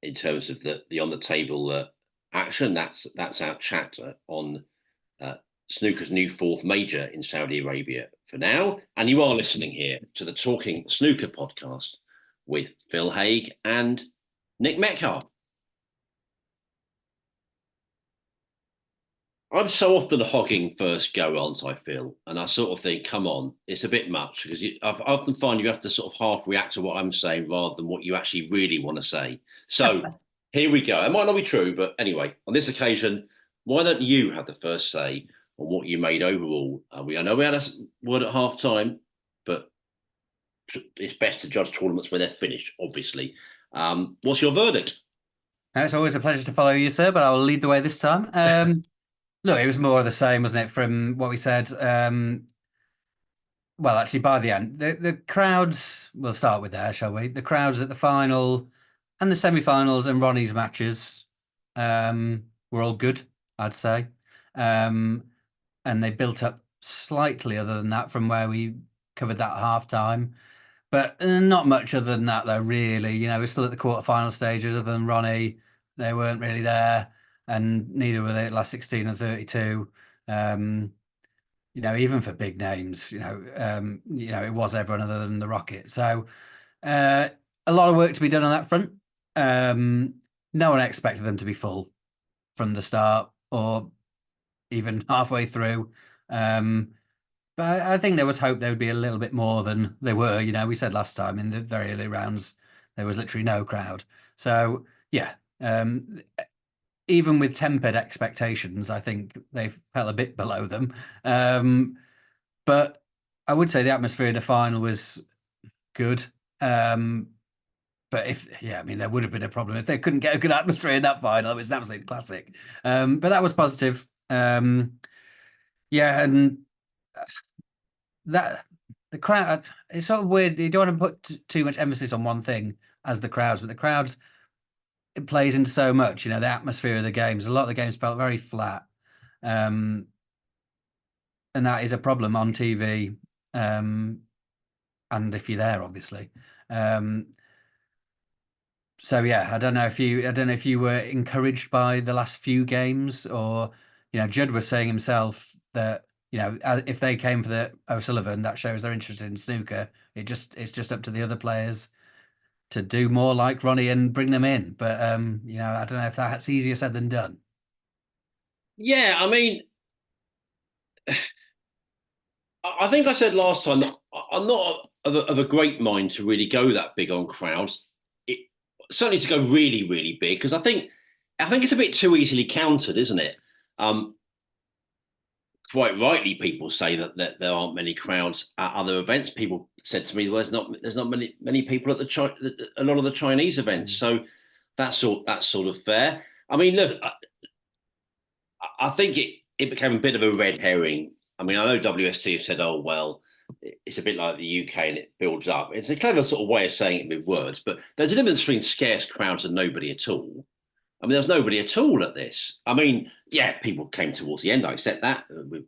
in terms of the on the table action, that's our chat on snooker's new fourth major in Saudi Arabia for now. And you are listening here to the Talking Snooker podcast with Phil Haig and Nick Metcalf. I'm so often hogging first go, aren't I, Phil? And I sort of think, come on, it's a bit much, because I often find you have to sort of half react to what I'm saying rather than what you actually really want to say. So here we go. It might not be true, but anyway, on this occasion, why don't you have the first say on what you made overall? I know we had a word at half time, but it's best to judge tournaments when they're finished, obviously. What's your verdict? It's always a pleasure to follow you, sir, but I will lead the way this time. Look, it was more of the same, wasn't it, from what we said? Well, actually, by the end, the crowds, we'll start with there, shall we? The crowds at the final and the semi-finals and Ronnie's matches were all good, I'd say. And they built up slightly other than that from where we covered that half time. But not much other than that, though, really. We're still at the quarterfinal stages. Other than Ronnie, they weren't really there, and neither were they at last 16 and 32. Even for big names, it was everyone other than the Rocket. So a lot of work to be done on that front. No one expected them to be full from the start or even halfway through. But I think there was hope there would be a little bit more than they were. We said last time in the very early rounds, there was literally no crowd. So yeah, even with tempered expectations, I think they fell a bit below them. But I would say the atmosphere in the final was good. But there would have been a problem if they couldn't get a good atmosphere in that final. It was an absolute classic. But that was positive. Yeah, and that the crowd, it's sort of weird. You don't want to put too much emphasis on one thing as the crowds, but the crowds, it plays into so much. The atmosphere of the games. A lot of the games felt very flat, and that is a problem on TV. And if you're there, obviously. So yeah, I don't know if you were encouraged by the last few games, or Judd was saying himself that if they came for the O'Sullivan, that shows they're interested in snooker. It's just up to the other players to do more like Ronnie and bring them in. But I don't know if that's easier said than done. Yeah, I mean, I think I said last time that I'm not of a great mind to really go that big on crowds. Certainly to go really, really big, because I think it's a bit too easily countered, isn't it? Quite rightly, people say that there aren't many crowds at other events. People said to me, "Well, there's not many people at a lot of the Chinese events." So that's sort of fair. I mean, look, I think it became a bit of a red herring. I mean, I know WST have said, "Oh well, it's a bit like the UK and it builds up." It's a clever sort of way of saying it with words, but there's a difference between scarce crowds and nobody at all. I mean, there's nobody at all at this. I mean, yeah, people came towards the end. I accept that with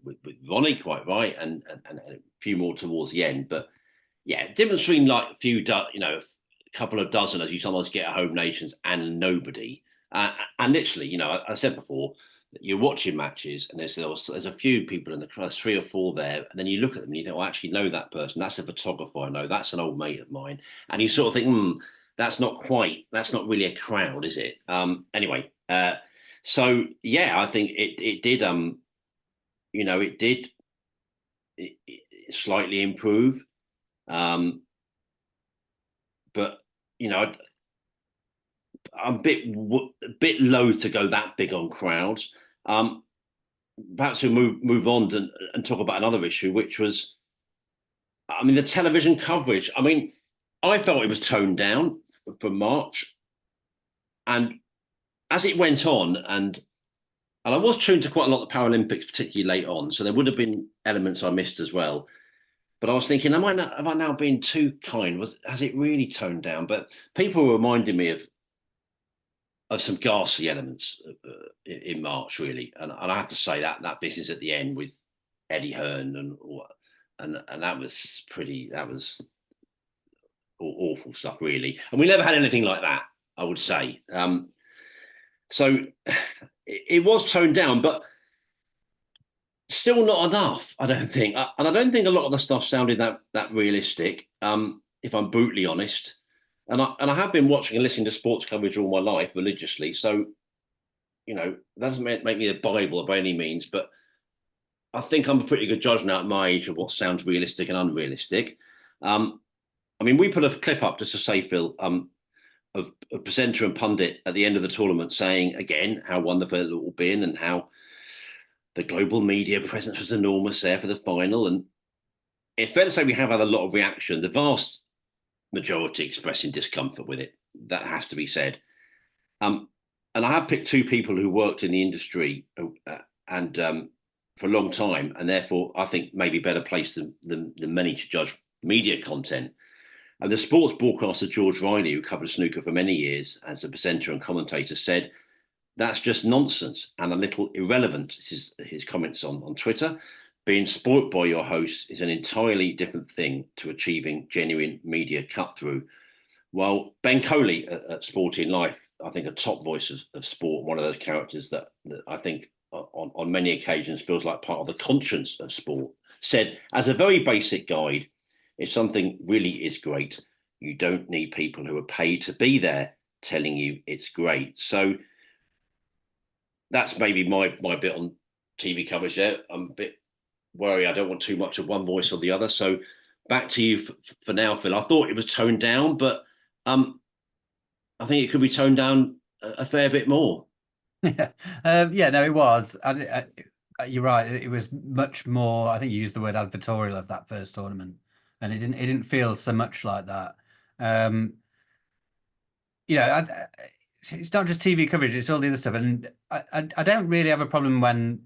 Ronnie, quite right, and a few more towards the end. But yeah, difference between like a couple of dozen, as you sometimes get at home nations, and nobody. And literally, I said before, you're watching matches and there's a few people in the crowd, 3 or 4 there, and then you look at them and you think, well, I actually know that person. That's a photographer I know. That's an old mate of mine. And you sort of think, that's not really a crowd, is it? Anyway, so yeah, I think it did, it did slightly improve. But I'm a bit loath to go that big on crowds. Perhaps we'll move on and talk about another issue, which was, the television coverage. I felt it was toned down from March, and as it went on, and I was tuned to quite a lot of the Paralympics, particularly late on, so there would have been elements I missed as well. But I was thinking, have I now been too kind? Has it really toned down? But people were reminding me of some ghastly elements in March, really, and I have to say that business at the end with Eddie Hearn and that was awful stuff, really. And we never had anything like that, I would say. So it was toned down, but still not enough, I don't think. And I don't think a lot of the stuff sounded that realistic, if I'm brutally honest. And I have been watching and listening to sports coverage all my life religiously. So, that doesn't make me a Bible by any means, but I think I'm a pretty good judge now at my age of what sounds realistic and unrealistic. We put a clip up just to say, Phil, of a presenter and pundit at the end of the tournament saying again how wonderful it will be and how the global media presence was enormous there for the final. And it's fair to say we have had a lot of reaction, the vast majority expressing discomfort with it. That has to be said. And I have picked 2 people who worked in the industry and for a long time, and therefore I think maybe better placed than many to judge media content. And the sports broadcaster George Riley, who covered snooker for many years as a presenter and commentator, said that's just nonsense and a little irrelevant. This is his comments on Twitter. Being spoilt by your host is an entirely different thing to achieving genuine media cut through. Well, Ben Coley at Sporting Life, I think a top voice of sport, one of those characters that I think on many occasions feels like part of the conscience of sport, said, as a very basic guide, if something really is great, you don't need people who are paid to be there telling you it's great. So that's maybe my bit on TV coverage there. I'm a bit worried. I don't want too much of one voice or the other. So back to you for now, Phil. I thought it was toned down, but I think it could be toned down a fair bit more. No, it was. You're right. It was much more. I think you used the word advertorial of that first tournament, and it didn't feel so much like that. It's not just TV coverage; it's all the other stuff. And I don't really have a problem when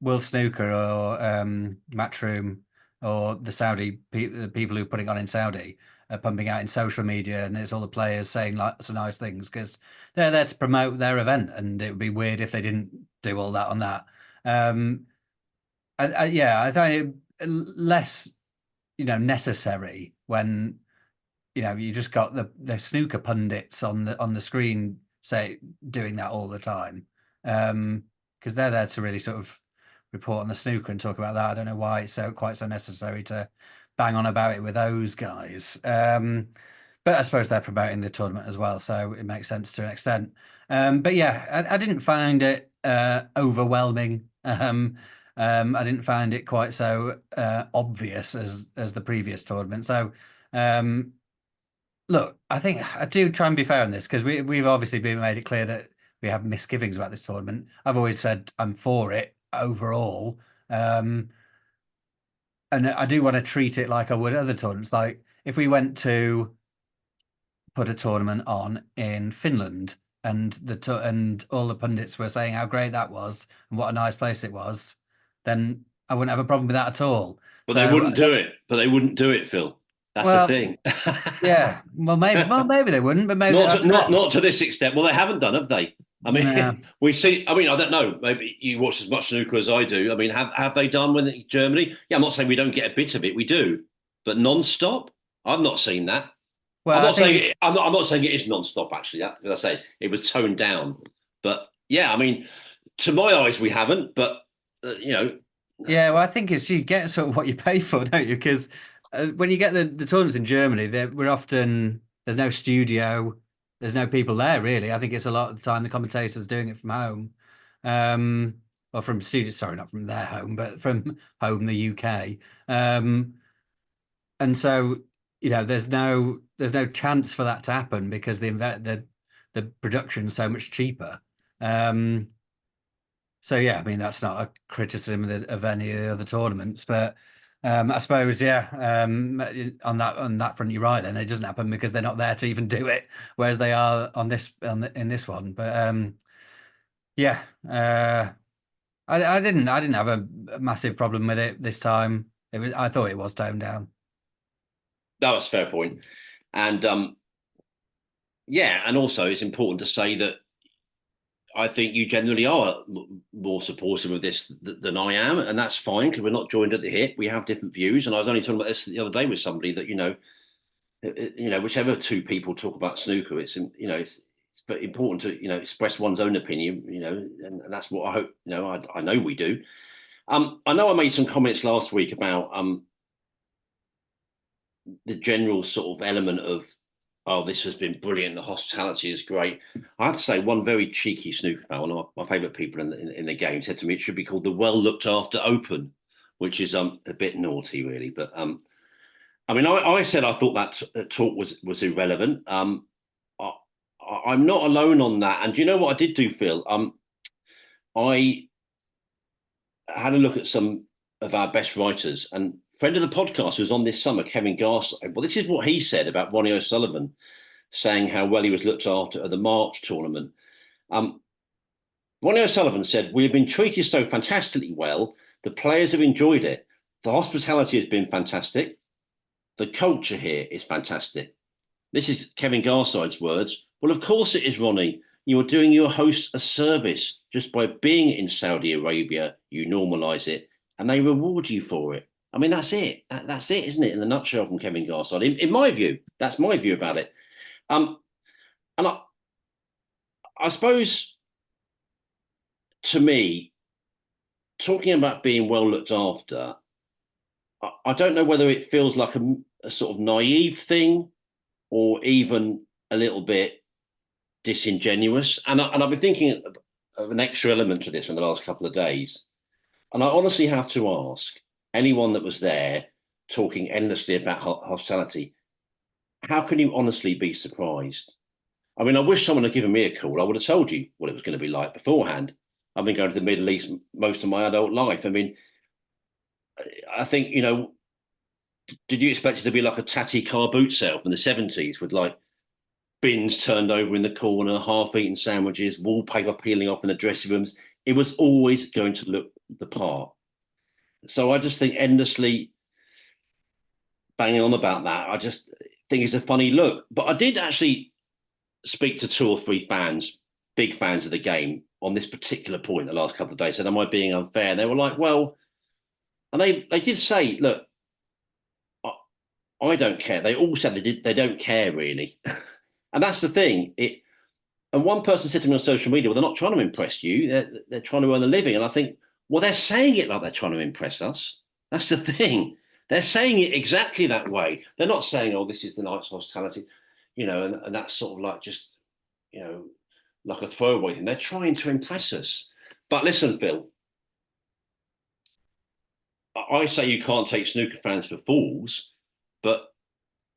World Snooker or Matchroom or the Saudi the people who put it on in Saudi are pumping out in social media, and it's all the players saying lots of nice things because they're there to promote their event, and it would be weird if they didn't do all that on that. I find it less, necessary when you just got the snooker pundits on the screen doing that all the time, because they're there to really sort of report on the snooker and talk about that. I don't know why it's quite so necessary to bang on about it with those guys. But I suppose they're promoting the tournament as well, so it makes sense to an extent. But yeah, I didn't find it overwhelming. I didn't find it quite so obvious as the previous tournament. So look, I think I do try and be fair on this because we've obviously made it clear that we have misgivings about this tournament. I've always said I'm for it overall. And I do want to treat it like I would other tournaments. Like if we went to put a tournament on in Finland and and all the pundits were saying how great that was and what a nice place it was, then I wouldn't have a problem with that at all. But they wouldn't do it. But they wouldn't do it, Phil. That's the thing. Yeah. Well, maybe they wouldn't, but maybe not to this extent. Well, they haven't done, have they? We've seen. I don't know. Maybe you watch as much snooker as I do. Have they done with Germany? Yeah, I'm not saying we don't get a bit of it. We do, but non-stop. I've not seen that. Well, I'm not saying it is non-stop. Actually, as I say, it was toned down. But yeah, To my eyes, we haven't, but you know, Yeah, well, I think it's you get sort of what you pay for, don't you? Because when you get the tournaments in Germany, we're often there's no studio, there's no people there really. I think it's a lot of the time the commentators doing it from home, or from studio. Sorry, not from their home, but from home, the UK. And so there's no chance for that to happen because the production's so much cheaper. Um, so yeah, I mean that's not a criticism of any of the other tournaments, but I suppose yeah, on that front you're right. Then it doesn't happen because they're not there to even do it, whereas they are in this one. But yeah, I didn't have a massive problem with it this time. I thought it was toned down. that was a fair point. And yeah, and also it's important to say that I think you generally are more supportive of this than I am, and that's fine because we're not joined at the hip. We have different views, and I was only talking about this the other day with somebody that whichever two people talk about snooker, it's but important to express one's own opinion, and that's what I hope. I know we do. I know I made some comments last week about the general sort of element of, oh, this has been brilliant. The hospitality is great. I have to say, one very cheeky snooker fan, one of my favourite people in the game, said to me it should be called the Well Looked After Open, which is a bit naughty, really. But I mean, I said I thought that talk was irrelevant. I, I'm not alone on that. And do you know what I did do, Phil? I had a look at some of our best writers, and friend of the podcast who was on this summer, Kevin Garside. Well, this is what he said about Ronnie O'Sullivan, saying how well he was looked after at the March tournament. Um, Ronnie O'Sullivan said, "We've been treated so fantastically well. The players have enjoyed it. The hospitality has been fantastic. The culture here is fantastic." This is Kevin Garside's words. Well, of course it is, Ronnie. You are doing your hosts a service just by being in Saudi Arabia. You normalise it, and they reward you for it. I mean, that's it. That's it, isn't it? In a nutshell, from Kevin Garside, in my view, that's my view about it. And I suppose, to me, talking about being well looked after, I don't know whether it feels like a sort of naive thing or even a little bit disingenuous. And I've been thinking of an extra element to this in the last couple of days. And I honestly have to ask anyone that was there talking endlessly about hospitality, how can you honestly be surprised? I mean, I wish someone had given me a call. I would have told you what it was going to be like beforehand. I've been going to the Middle East most of my adult life. I mean, I think, did you expect it to be like a tatty car boot sale from the 70s with like bins turned over in the corner, half-eaten sandwiches, wallpaper peeling off in the dressing rooms? It was always going to look the part. So I just think endlessly banging on about that, I just think it's a funny look. But I did actually speak to two or three fans, big fans of the game, on this particular point the last couple of days. Said, "Am I being unfair?" And they were like, "Well," and they did say, "Look, I don't care." They all said they don't care really, and that's the thing. And one person said to me on social media, "Well, they're not trying to impress you. They're trying to earn a living." And I think, well, they're saying it like they're trying to impress us. That's the thing. They're saying it exactly that way. They're not saying, "Oh, this is the night's hospitality," and that's sort of like just, like a throwaway thing. They're trying to impress us. But listen, Phil, I say you can't take snooker fans for fools, but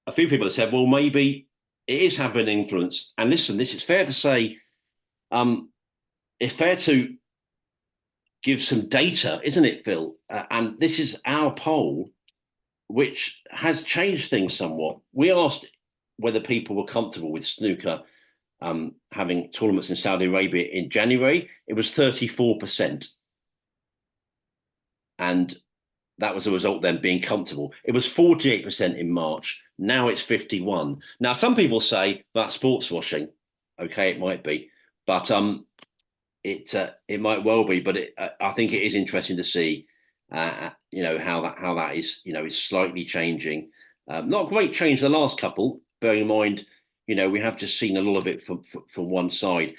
a few people have said, well, maybe it is having an influence. And listen, this is fair to say, it's fair to give some data, isn't it, Phil? And this is our poll, which has changed things somewhat. We asked whether people were comfortable with snooker having tournaments in Saudi Arabia in January. It was 34%. And that was a result then being comfortable. It was 48% in March. Now it's 51. Now, some people say that's sports washing. Okay, it might be. But it might well be. But I think it is interesting to see, how that is slightly changing. Not a great change the last couple, bearing in mind, we have just seen a lot of it from one side.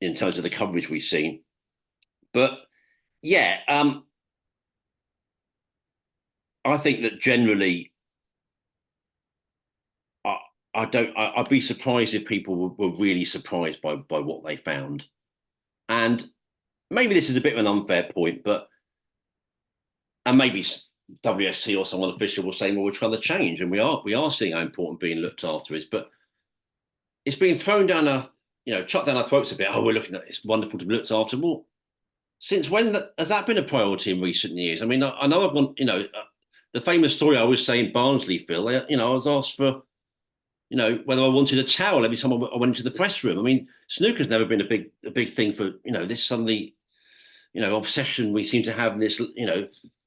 in terms of the coverage we've seen. But yeah, I think that generally, I, I'd be surprised if people were really surprised by what they found. And maybe this is a bit of an unfair point, but and maybe WST or someone official will say, well, we're trying to change, and we are seeing how important being looked after is, but it's being thrown down our, chucked down our throats a bit. Oh, we're looking at it's wonderful to be looked after. Well, since when has that been a priority in recent years? I mean, I know I've gone, the famous story I always say in Barnsley, Phil. I was asked for, whether I wanted a towel every time I went into the press room. I mean, snooker's never been a big thing for, this suddenly, obsession we seem to have in this,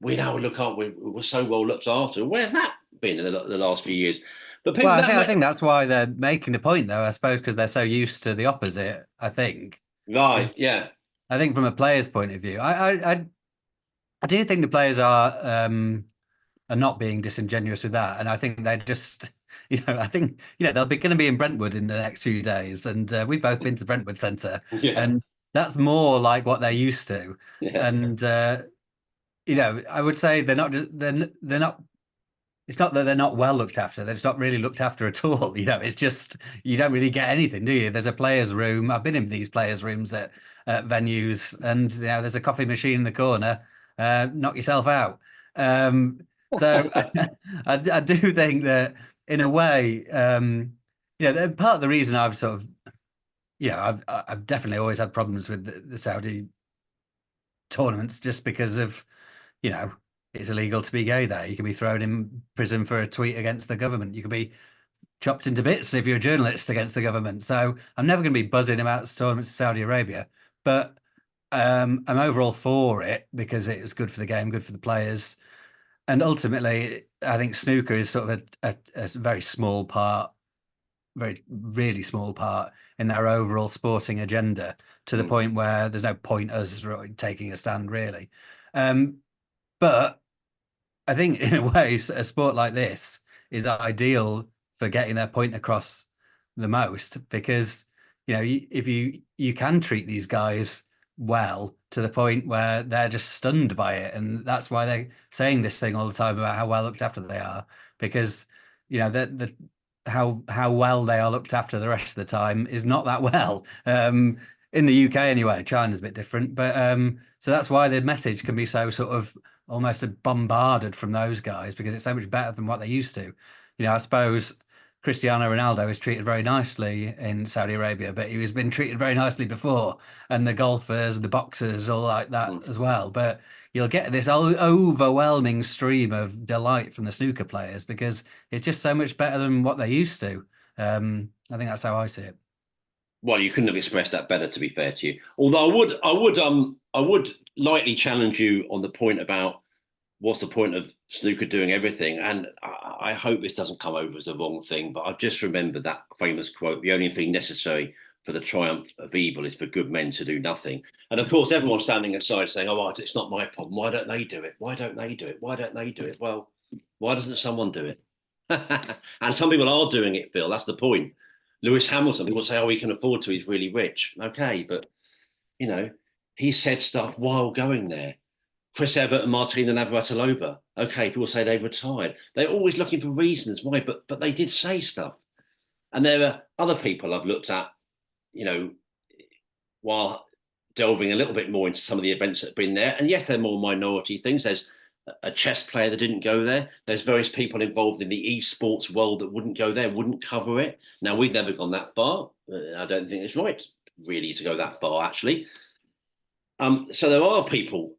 we now look up, we're so well looked after. Where's that been in the last few years? But people Well, I think that's why they're making the point, though. I suppose because they're so used to the opposite. I think. right, yeah, I think from a player's point of view, I do think the players are not being disingenuous with that, and I think they're just. I think they'll be going to be in Brentwood in the next few days, and we've both been to the Brentwood Centre, yeah, and that's more like what they're used to. yeah. And I would say they're not. It's not that they're not well looked after; they're just not really looked after at all. It's just you don't really get anything, do you? There's a players' room. I've been in these players' rooms at venues, and there's a coffee machine in the corner. Knock yourself out. So I do think that in a way, part of the reason I've sort of, I've definitely always had problems with the Saudi tournaments just because of, you know, it's illegal to be gay there. You can be thrown in prison for a tweet against the government. You can be chopped into bits if you're a journalist against the government. So I'm never going to be buzzing about tournaments in Saudi Arabia, but I'm overall for it because it is good for the game, good for the players. And ultimately, I think snooker is sort of a very small part, very, really small part in their overall sporting agenda to the point where there's no point us taking a stand, really. But I think in a way, a sport like this is ideal for getting their point across the most because, if you can treat these guys well to the point where they're just stunned by it. And that's why they're saying this thing all the time about how well looked after they are, because, how well they are looked after the rest of the time is not that well. In the UK anyway, China's a bit different, but so that's why the message can be so sort of almost bombarded from those guys because it's so much better than what they used to. I suppose Cristiano Ronaldo is treated very nicely in Saudi Arabia, but he was been treated very nicely before, and the golfers, the boxers, all like that as well. But you'll get this overwhelming stream of delight from the snooker players because it's just so much better than what they used to. I think that's how I see it. Well, you couldn't have expressed that better, to be fair to you. Although I would lightly challenge you on the point about what's the point of snooker doing everything? And I hope this doesn't come over as the wrong thing, but I've just remembered that famous quote: "The only thing necessary for the triumph of evil is for good men to do nothing." And of course, everyone's standing aside saying, "Oh, it's not my problem. Why don't they do it? Why don't they do it? Why don't they do it?" Well, why doesn't someone do it? And some people are doing it, Phil. That's the point. Lewis Hamilton, people say, "Oh, he can afford to. He's really rich." Okay, but you know, he said stuff while going there. Chris Evert and Martina Navratilova. Okay, people say they've retired. They're always looking for reasons why, but they did say stuff. And there are other people I've looked at, while delving a little bit more into some of the events that have been there. And yes, they're more minority things. There's a chess player that didn't go there. There's various people involved in the esports world that wouldn't go there, wouldn't cover it. Now, we've never gone that far. I don't think it's right, really, to go that far, actually. So there are people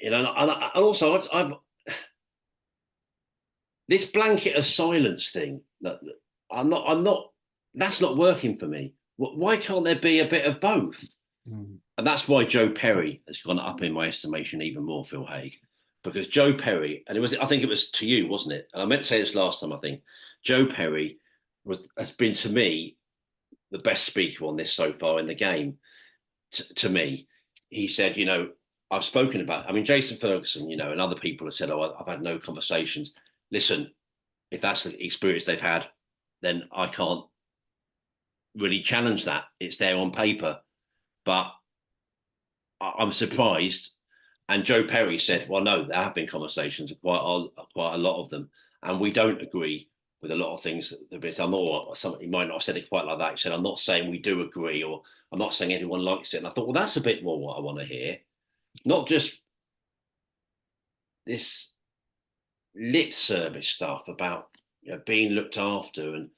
and also I've this blanket of silence thing that I'm not that's not working for me. Why can't there be a bit of both? And that's why Joe Perry has gone up in my estimation even more, Phil Haig, because Joe Perry, and I think it was to you, wasn't it? And I meant to say this last time. I think Joe Perry has been, to me, the best speaker on this so far in the game. To me, he said, I've spoken about, I mean, Jason Ferguson, and other people have said, "Oh, I've had no conversations." Listen, if that's the experience they've had, then I can't really challenge that. It's there on paper, but I'm surprised. And Joe Perry said, "Well, no, there have been conversations, quite a lot of them, and we don't agree with a lot of things that been. I'm not. He might not have said it quite like that. He said, "I'm not saying we do agree, or I'm not saying everyone likes it." And I thought, well, that's a bit more what I want to hear, not just this lip service stuff about being looked after, and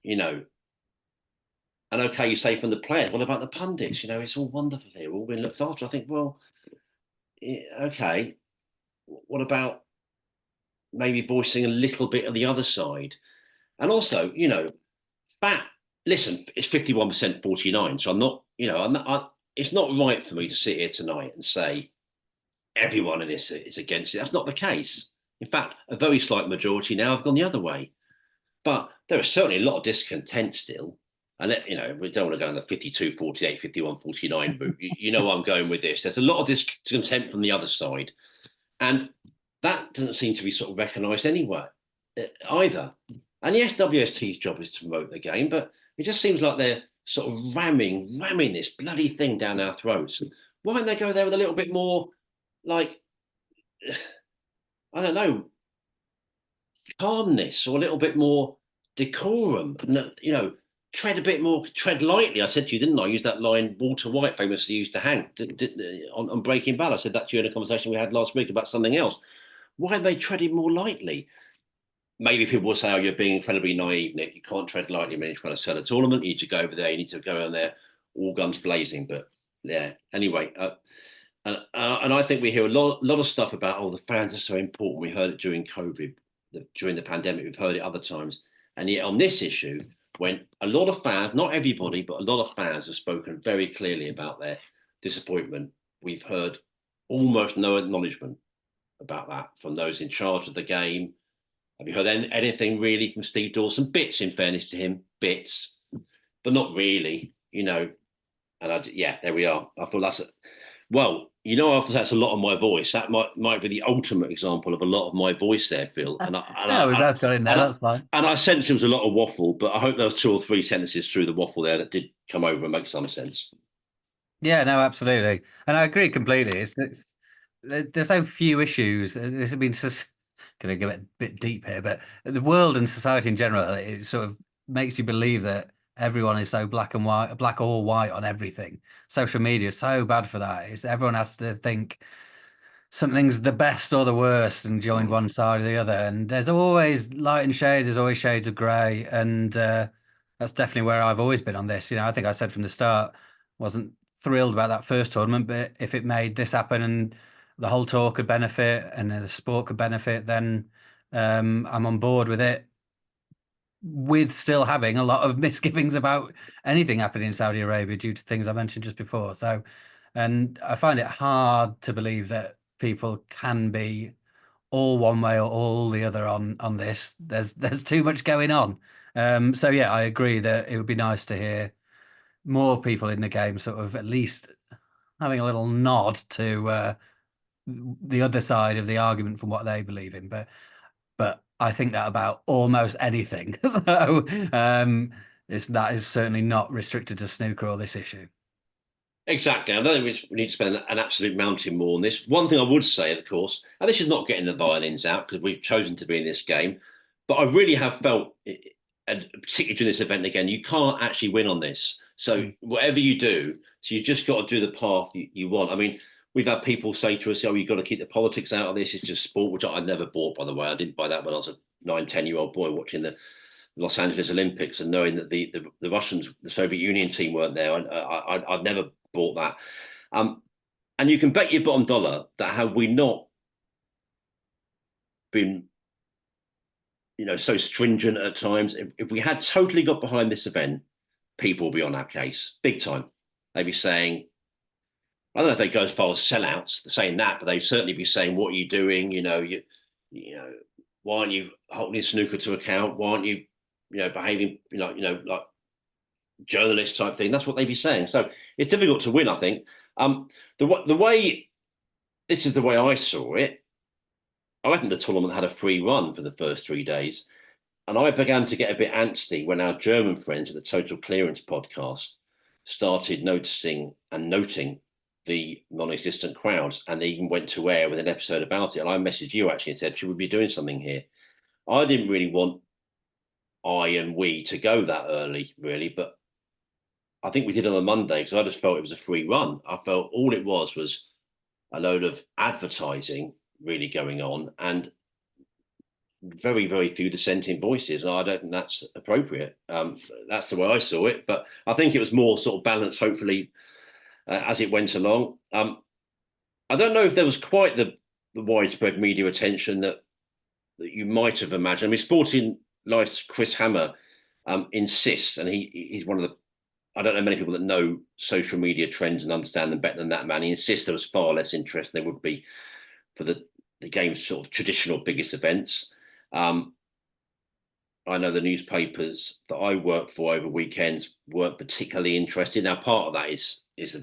you know, and okay, you say from the players, what about the pundits? It's all wonderful here, all been looked after. I think, well, okay, what about maybe voicing a little bit of the other side? And also, fat. Listen, it's 51%, 49. So I'm not, it's not right for me to sit here tonight and say everyone in this is against it. That's not the case. In fact, a very slight majority now have gone the other way. But there is certainly a lot of discontent still. And, we don't want to go on the 52, 48, 51, 49 route. You know where I'm going with this. There's a lot of discontent from the other side. And that doesn't seem to be sort of recognised anywhere either. And yes, WST's job is to promote the game, but it just seems like they're sort of ramming this bloody thing down our throats. Why don't they go there with a little bit more, like, I don't know, calmness, or a little bit more decorum? Tread lightly. I said to you, didn't I? Use that line Walter White famously used to hang on Breaking Bad. I said that to you in a conversation we had last week about something else. Why are they treading more lightly? Maybe people will say, "Oh, you're being incredibly naive, Nick. You can't tread lightly when you're trying to sell a tournament. You need to go over there. You need to go in there, all guns blazing." But yeah, anyway, and I think we hear a lot of stuff about, the fans are so important. We heard it during COVID, during the pandemic. We've heard it other times, and yet on this issue, when a lot of fans, not everybody, but a lot of fans have spoken very clearly about their disappointment, we've heard almost no acknowledgement about that from those in charge of the game. Have you heard anything really from Steve Dawson? Bits, in fairness to him, bits, but not really, And there we are. I thought that's after that's a lot of my voice. That might be the ultimate example of a lot of my voice there, Phil. And No, we both got in there. That's fine. And I sense it was a lot of waffle, but I hope there was 2 or 3 sentences through the waffle there that did come over and make some sense. Yeah, no, absolutely, and I agree completely. There's so few issues. This has been just going to get a bit deep here, but the world and society in general, it sort of makes you believe that everyone is so black and white, black or white on everything. Social media is so bad for that. Everyone has to think something's the best or the worst and join one side or the other. And there's always light and shade. There's always shades of grey, and that's definitely where I've always been on this. I think I said from the start, wasn't thrilled about that first tournament, but if it made this happen and the whole tour could benefit and the sport could benefit, then I'm on board with it, with still having a lot of misgivings about anything happening in Saudi Arabia due to things I mentioned just before. So, and I find it hard to believe that people can be all one way or all the other on this. There's too much going on. So yeah, I agree that it would be nice to hear more people in the game sort of at least having a little nod to the other side of the argument from what they believe in. But I think that about almost anything. So that is certainly not restricted to snooker or this issue. Exactly. I don't think we need to spend an absolute mountain more on this. One thing I would say, of course, and this is not getting the violins out because we've chosen to be in this game, but I really have felt, and particularly during this event again, you can't actually win on this. So whatever you do, so you just got to do the path you want. I mean, we've had people say to us, "Oh, you've got to keep the politics out of this. It's just sport," which I never bought, by the way. I didn't buy that when I was a 9, 10-year-old boy watching the Los Angeles Olympics and knowing that the Russians, the Soviet Union team weren't there. I'd never bought that. And you can bet your bottom dollar that had we not been, so stringent at times, if we had totally got behind this event, people will be on our case big time. They'd be saying, I don't know if they go as far as sellouts, they're saying that, but they'd certainly be saying, "What are you doing? Why aren't you holding snooker to account? Why aren't you, behaving, like journalist type thing?" That's what they'd be saying. So it's difficult to win, I think. The way this is the way I saw it. I reckon the tournament had a free run for the first 3 days. And I began to get a bit antsy when our German friends at the Total Clearance podcast started noticing and noting the non-existent crowds, and they even went to air with an episode about it. And I messaged you actually and said, should we be doing something here? I didn't really want I and we to go that early, really, but I think we did on a Monday because I just felt it was a free run. I felt all it was a load of advertising really going on and very, very few dissenting voices. I don't think that's appropriate. That's the way I saw it, but I think it was more sort of balanced, hopefully, as it went along. I don't know if there was quite the widespread media attention that you might have imagined. I mean, Sporting Life's Chris Hammer insists, and he's one of the, I don't know many people that know social media trends and understand them better than that man. He insists there was far less interest than there would be for the game's sort of traditional biggest events. I know the newspapers that I work for over weekends weren't particularly interested. Now, part of that is a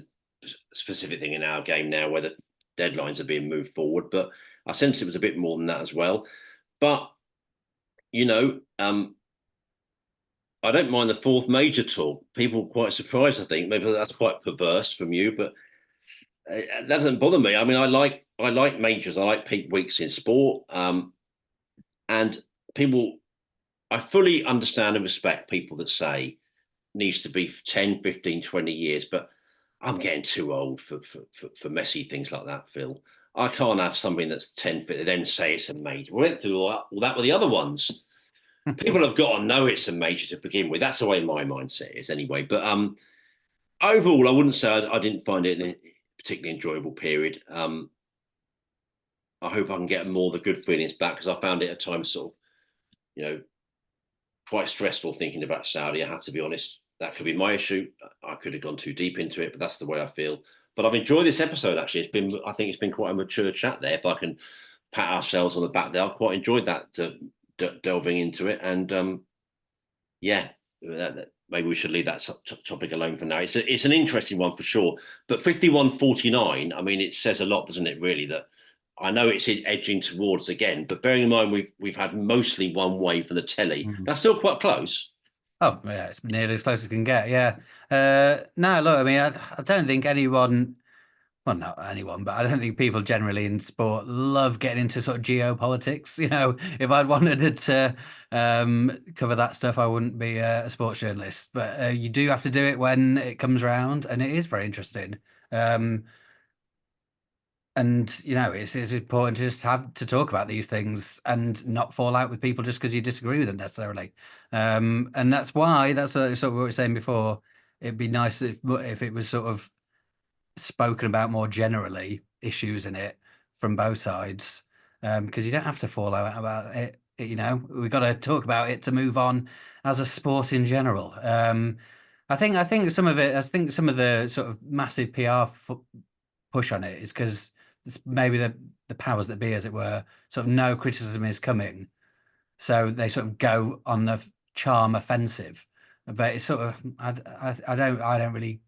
specific thing in our game now where the deadlines are being moved forward, but I sense it was a bit more than that as well. But, you know, I don't mind the fourth major tour. People were quite surprised, I think. Maybe that's quite perverse from you, but that doesn't bother me. I mean, I like majors. I like peak weeks in sport. And people, I fully understand and respect people that say needs to be 10, 15, 20 years, but I'm getting too old for messy things like that, Phil. I can't have something that's 10, then say it's a major. We went through all that with the other ones. People have got to know it's a major to begin with. That's the way my mindset is anyway. But overall, I wouldn't say I didn't find it a particularly enjoyable period. I hope I can get more of the good feelings back because I found it at times sort of, you know, quite stressful thinking about Saudi. I have to be honest. That could be my issue. I could have gone too deep into it, but that's the way I feel. But I've enjoyed this episode. Actually, I think it's been quite a mature chat there. If I can pat ourselves on the back there, I've quite enjoyed that delving into it. And yeah, maybe we should leave that topic alone for now. It's an interesting one for sure. But 51-49, I mean, it says a lot, doesn't it? Really, that I know it's edging towards again, but bearing in mind we've had mostly one way for the telly. That's still quite close. Oh, yeah, it's nearly as close as it can get. Yeah. No, look, I mean, I don't think anyone, well, not anyone, but I don't think people generally in sport love getting into sort of geopolitics. You know, if I'd wanted to cover that stuff, I wouldn't be a sports journalist. But you do have to do it when it comes around, and it is very interesting. And you know, it's important to just have to talk about these things and not fall out with people just because you disagree with them necessarily. And that's why sort of what we were saying before. It'd be nice if it was sort of spoken about more generally, issues in it from both sides, because you don't have to fall out about it. You know, we've got to talk about it to move on as a sport in general. I think some of it. I think some of the sort of massive PR push on it is because maybe the powers that be, as it were, sort of no criticism is coming, so they sort of go on the charm offensive. But it's sort of I don't really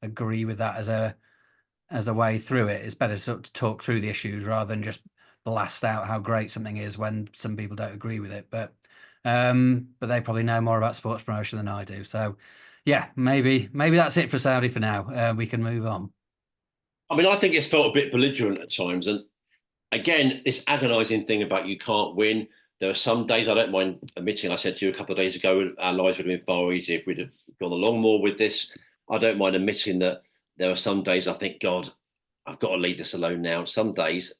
agree with that as a way through it. It's better sort of to talk through the issues rather than just blast out how great something is when some people don't agree with it. But they probably know more about sports promotion than I do. So yeah, maybe that's it for Saudi for now. We can move on. I mean, I think it's felt a bit belligerent at times. And again, this agonising thing about you can't win. There are some days I don't mind admitting. I said to you a couple of days ago, our lives would have been far easier if we'd have gone along more with this. I don't mind admitting that there are some days I think, God, I've got to leave this alone now. Some days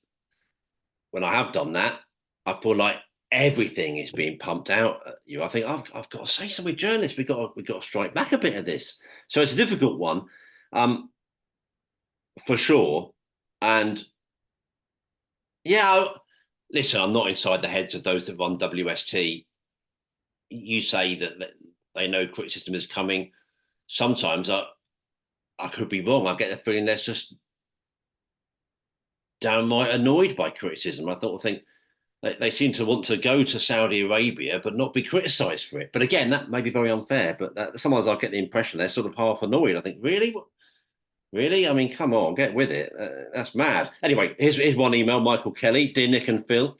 when I have done that, I feel like everything is being pumped out at you. I think I've got to say something, journalists. We've got to strike back a bit of this. So it's a difficult one. For sure. And yeah, listen, I'm not inside the heads of those that run WST. You say that they know criticism is coming. Sometimes I could be wrong. I get the feeling they're just downright annoyed by criticism. I think they seem to want to go to Saudi Arabia but not be criticised for it. But again, that may be very unfair. But sometimes I get the impression they're sort of half annoyed. I think, really? Really? I mean, come on, get with it. That's mad. Anyway, here's one email, Michael Kelly. Dear Nick and Phil,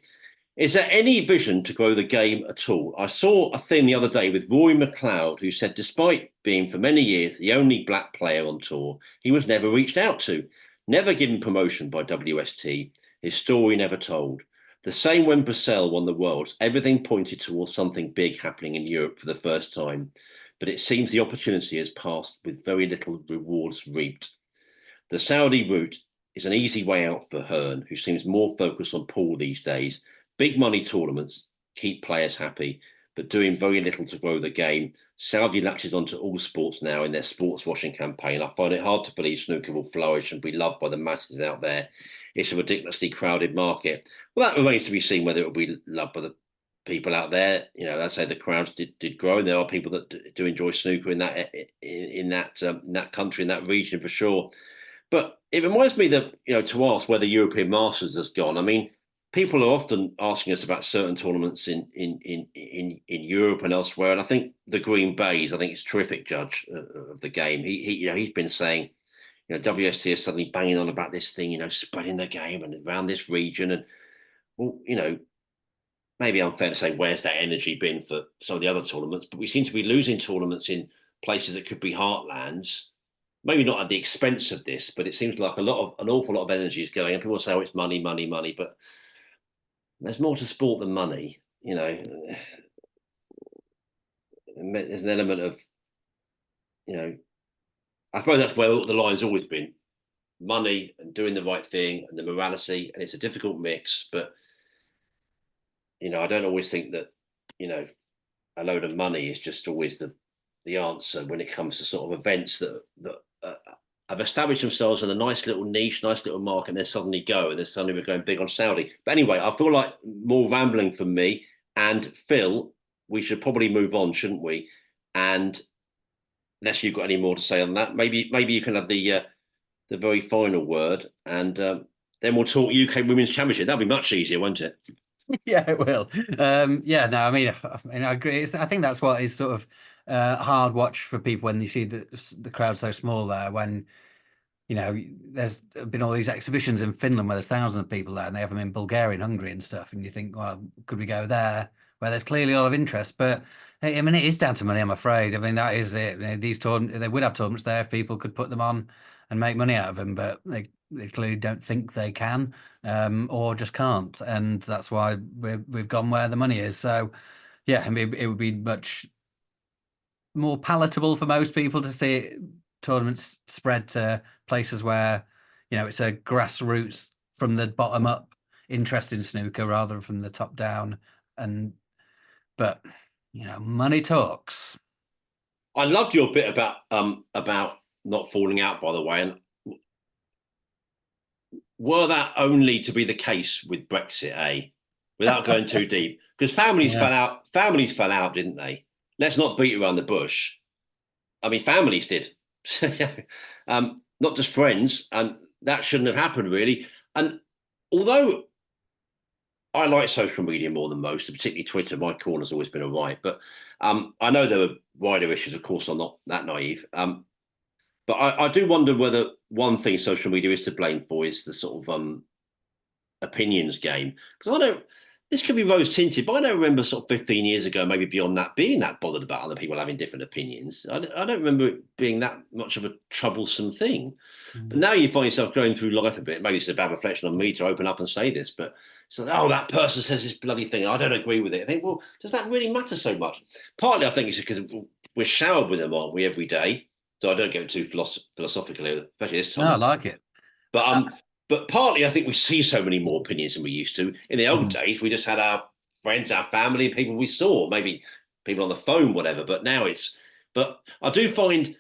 Is there any vision to grow the game at all? I saw a thing the other day with Rory McLeod, who said despite being for many years the only black player on tour, he was never reached out to, never given promotion by WST, his story never told. The same when Purcell won the Worlds, everything pointed towards something big happening in Europe for the first time, but it seems the opportunity has passed with very little rewards reaped. The Saudi route is an easy way out for Hearn, who seems more focused on pool these days. Big money tournaments keep players happy, but doing very little to grow the game. Saudi latches onto all sports now in their sports washing campaign. I find it hard to believe snooker will flourish and be loved by the masses out there. It's a ridiculously crowded market. Well, that remains to be seen whether it will be loved by the people out there. You know, that's how the crowds did grow. And there are people that do enjoy snooker in that country, in that region for sure. But it reminds me that, to ask where the European Masters has gone. I mean, people are often asking us about certain tournaments in Europe and elsewhere. And I think the Green Bays, I think it's a terrific judge of the game. He's been saying, WST is suddenly banging on about this thing, spreading the game and around this region. And, well, maybe unfair to say, where's that energy been for some of the other tournaments? But we seem to be losing tournaments in places that could be heartlands, maybe not at the expense of this, but it seems like an awful lot of energy is going. And people say, "Oh, it's money, money, money," but there's more to sport than money. There's an element of, I suppose that's where the line's always been: money and doing the right thing and the morality. And it's a difficult mix, but I don't always think that a load of money is just always the answer when it comes to sort of events that have established themselves in a nice little niche, nice little market, and then suddenly go, and then suddenly we're going big on Saudi. But anyway, I feel like more rambling from me. And Phil, we should probably move on, shouldn't we? And unless you've got any more to say on that, maybe you can have the very final word, and then we'll talk UK Women's Championship. That'll be much easier, won't it? Yeah, it will. Yeah, no, I agree. I think that's what is sort of hard watch for people when you see the crowd so small there. When there's been all these exhibitions in Finland where there's thousands of people there, and they have them in Bulgaria and Hungary and stuff. And you think, well, could we go there where there's clearly a lot of interest? But I mean, it is down to money, I'm afraid. I mean, that is it. These tournaments, they would have tournaments there if people could put them on and make money out of them, but they clearly don't think they can, or just can't, and that's why we've gone where the money is. So, yeah, I mean, it would be much more palatable for most people to see tournaments spread to places where it's a grassroots from the bottom up interest in snooker rather than from the top down. But money talks. I loved your bit about not falling out, by the way. And were that only to be the case with Brexit, eh? Without going too deep, because families fell out. Families fell out, didn't they? Let's not beat around the bush. I mean, families did, not just friends, and that shouldn't have happened, really. And although I like social media more than most, particularly Twitter, my corner's always been all right. But I know there are wider issues. Of course, I'm not that naive. But I do wonder whether one thing social media is to blame for is the sort of opinions game. Because this could be rose tinted, but I don't remember sort of 15 years ago, maybe beyond that, being that bothered about other people having different opinions. I don't remember it being that much of a troublesome thing. But now you find yourself going through life a bit. Maybe it's a bad reflection on me to open up and say this, but it's like, oh, that person says this bloody thing. I don't agree with it. I think, well, does that really matter so much? Partly, I think it's because we're showered with them, aren't we, every day? So I don't get too philosophical, especially this time. No, I like it. But partly, I think we see so many more opinions than we used to. In the old days, we just had our friends, our family, people we saw, maybe people on the phone, whatever. But now but I do find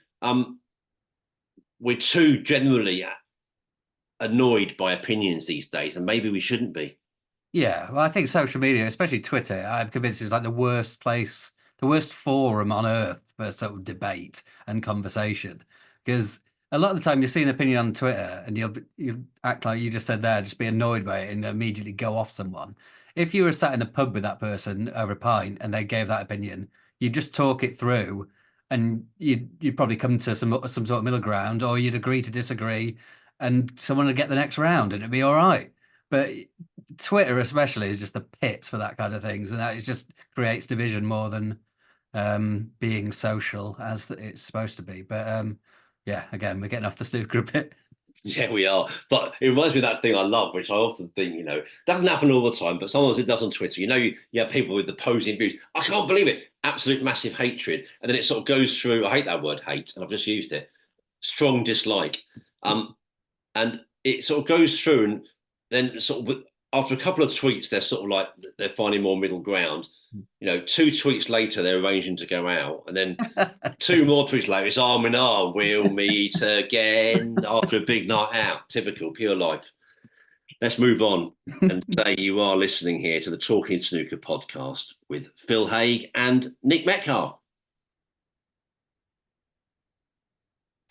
we're too generally annoyed by opinions these days, and maybe we shouldn't be. Yeah, well, I think social media, especially Twitter, I'm convinced is like the worst place, the worst forum on earth for sort of debate and conversation. Because a lot of the time you see an opinion on Twitter and you'll act like you just said there, just be annoyed by it and immediately go off someone. If you were sat in a pub with that person over a pint and they gave that opinion, you'd just talk it through and you'd probably come to some sort of middle ground, or you'd agree to disagree and someone would get the next round and it'd be all right. but Twitter especially is just the pits for that kind of things, and that it just creates division more than being social as it's supposed to be. But yeah, again, we're getting off the snooker a bit. Yeah, we are. But it reminds me of that thing I love, which I often think, doesn't happen all the time, but sometimes it does on Twitter. You have people with the opposing views. I can't believe it. Absolute massive hatred. And then it sort of goes through, I hate that word hate, and I've just used it. Strong dislike. And it sort of goes through, and then after a couple of tweets, they're sort of like they're finding more middle ground. 2 tweets later, they're arranging to go out, and then 2 more tweets later, it's arm in arm. We'll meet again after a big night out. Typical, pure life. Let's move on and say you are listening here to the Talking Snooker podcast with Phil Haigh and Nick Metcalf.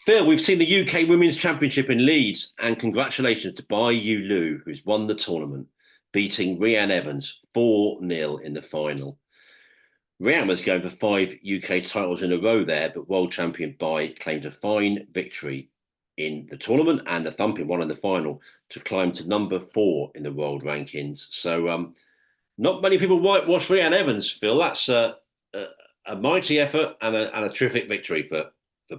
Phil, we've seen the UK Women's Championship in Leeds, and congratulations to Bai Yu Lu, who's won the tournament, beating Rhian Evans 4-0 in the final. Rhian was going for 5 UK titles in a row there, but world champion Bai claimed a fine victory in the tournament and a thumping one in the final to climb to number 4 in the world rankings. So not many people whitewash Rhian Evans, Phil. That's a mighty effort and a terrific victory for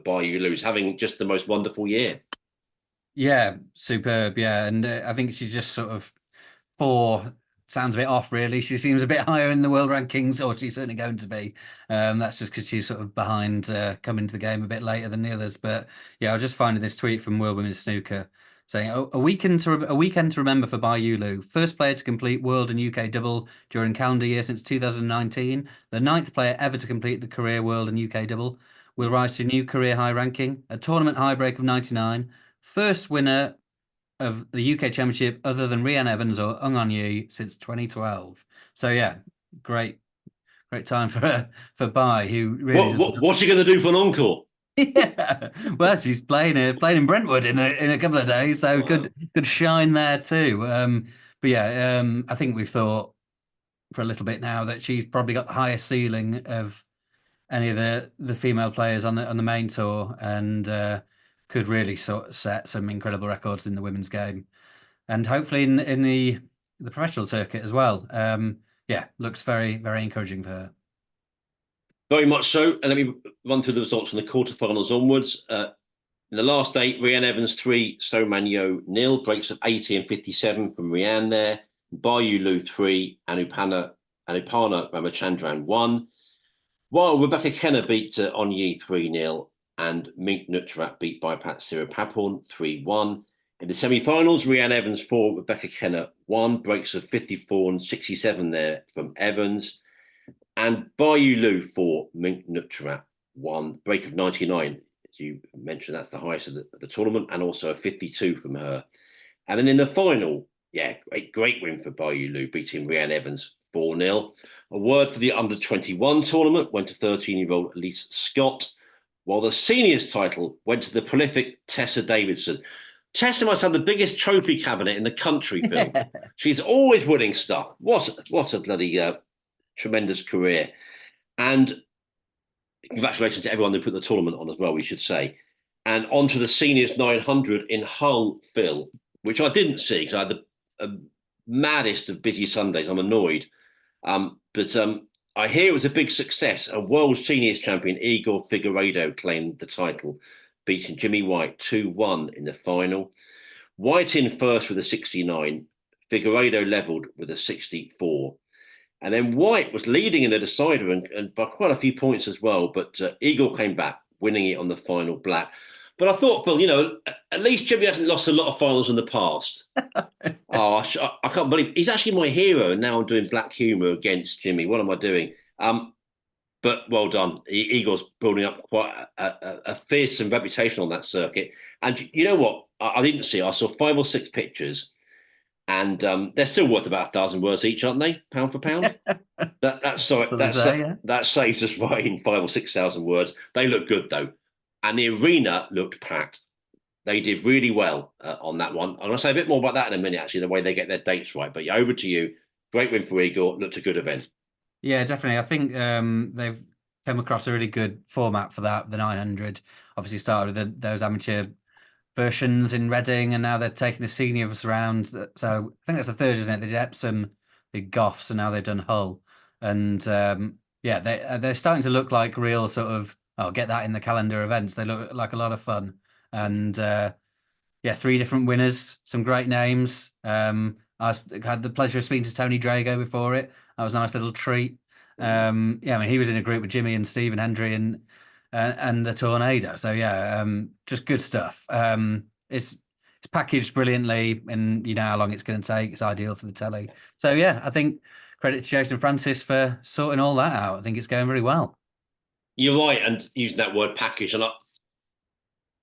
Bai Yu Lu, having just the most wonderful year. Yeah, superb. Yeah, and I think she's just sort of 4 sounds a bit off, really. She seems a bit higher in the world rankings, or she's certainly going to be. That's just because she's sort of behind, coming to the game a bit later than the others. But yeah, I was just finding this tweet from World Women's Snooker saying a weekend to remember for Bai Yu Lu, first player to complete world and UK double during calendar year since 2019, the 9th player ever to complete the career world and UK double, will rise to a new career high ranking, a tournament high break of 99, first winner of the UK Championship other than Rhian Evans or Ung On Yi since 2012. So yeah, great time for Bai, who really what's she going to do for an encore? Yeah, well, she's playing in Brentwood in a couple of days, so could shine there too. But yeah, I think we've thought for a little bit now that she's probably got the highest ceiling of any of the female players on the main tour, and could really sort of set some incredible records in the women's game, and hopefully in the professional circuit as well. Yeah, looks very, very encouraging for her. Very much so. And let me run through the results from the quarterfinals onwards. In the last 8, Rhian Evans 3, So Man Yo 0, breaks of 80 and 57 from Rhian there. Bai Yu Lu 3, Anupana Ramachandran 1. While Rebecca Kenner beat On Yi 3-0 and Mink Nutrat beat Baipat Siripapon 3-1. In the semi-finals, Rhian Evans 4, Rebecca Kenner 1, breaks of 54 and 67 there from Evans. And Bai Yu Lu 4, Mink Nutrat 1, break of 99. As you mentioned, that's the highest of the tournament, and also a 52 from her. And then in the final, yeah, great win for Bai Yu Lu, beating Rhian Evans 4-0. A word for the under-21 tournament went to 13-year-old Elise Scott, while the seniors title went to the prolific Tessa Davidson. Tessa must have the biggest trophy cabinet in the country, Phil. She's always winning stuff. What a bloody tremendous career. And congratulations to everyone who put the tournament on as well, we should say. And on to the seniors 900 in Hull, Phil, which I didn't see because I had the maddest of busy Sundays. I'm annoyed. But I hear it was a big success. A world seniors champion, Igor Figueiredo, claimed the title, beating Jimmy White 2-1 in the final. White in first with a 69, Figueiredo levelled with a 64. And then White was leading in the decider and by quite a few points as well. But Igor came back, winning it on the final black. But I thought, Phil, at least Jimmy hasn't lost a lot of finals in the past. I can't believe he's actually my hero. And now I'm doing black humour against Jimmy. What am I doing? But well done. Igor's building up quite a fearsome reputation on that circuit. And you know what? I didn't see. I saw 5 or 6 pictures. And they're still worth about 1,000 words each, aren't they? Pound for pound. that saves us writing 5,000 or 6,000 words. They look good though, and the arena looked packed. They did really well on that one. I'm going to say a bit more about that in a minute. Actually, the way they get their dates right. But over to you. Great win for Igor. Looked a good event. Yeah, definitely. I think they've come across a really good format for that. The 900 obviously started with those amateur versions in Reading, and now they're taking the seniors round. So I think that's the third, isn't it? They did Epsom, the Goths, and now they've done Hull. And yeah, they're starting to look like real sort of, oh, get that in the calendar events. They look like a lot of fun. And yeah, three different winners, some great names. I had the pleasure of speaking to Tony Drago before it. That was a nice little treat. Yeah, I mean, he was in a group with Jimmy and Stephen Hendry and the Tornado. So yeah, just good stuff. It's packaged brilliantly, and you know how long it's going to take. It's ideal for the telly. So yeah, I think credit to Jason Francis for sorting all that out. I think it's going really well. You're right, and using that word package, and I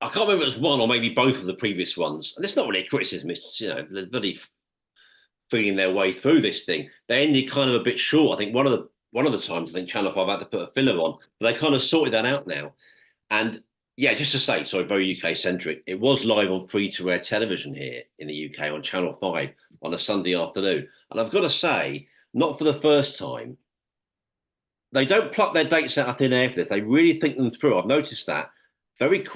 can't remember if it was one or maybe both of the previous ones. And it's not really a criticism. It's, you know, they're bloody feeling their way through this thing. They ended kind of a bit short. I think one of the times I think Channel 5 had to put a filler on, but they kind of sorted that out now. And yeah, just to say, sorry, very UK centric. It was live on free to air television here in the UK on Channel 5 on a Sunday afternoon. And I've got to say, not for the first time, they don't pluck their dates out of thin air for this. They really think them through. I've noticed that.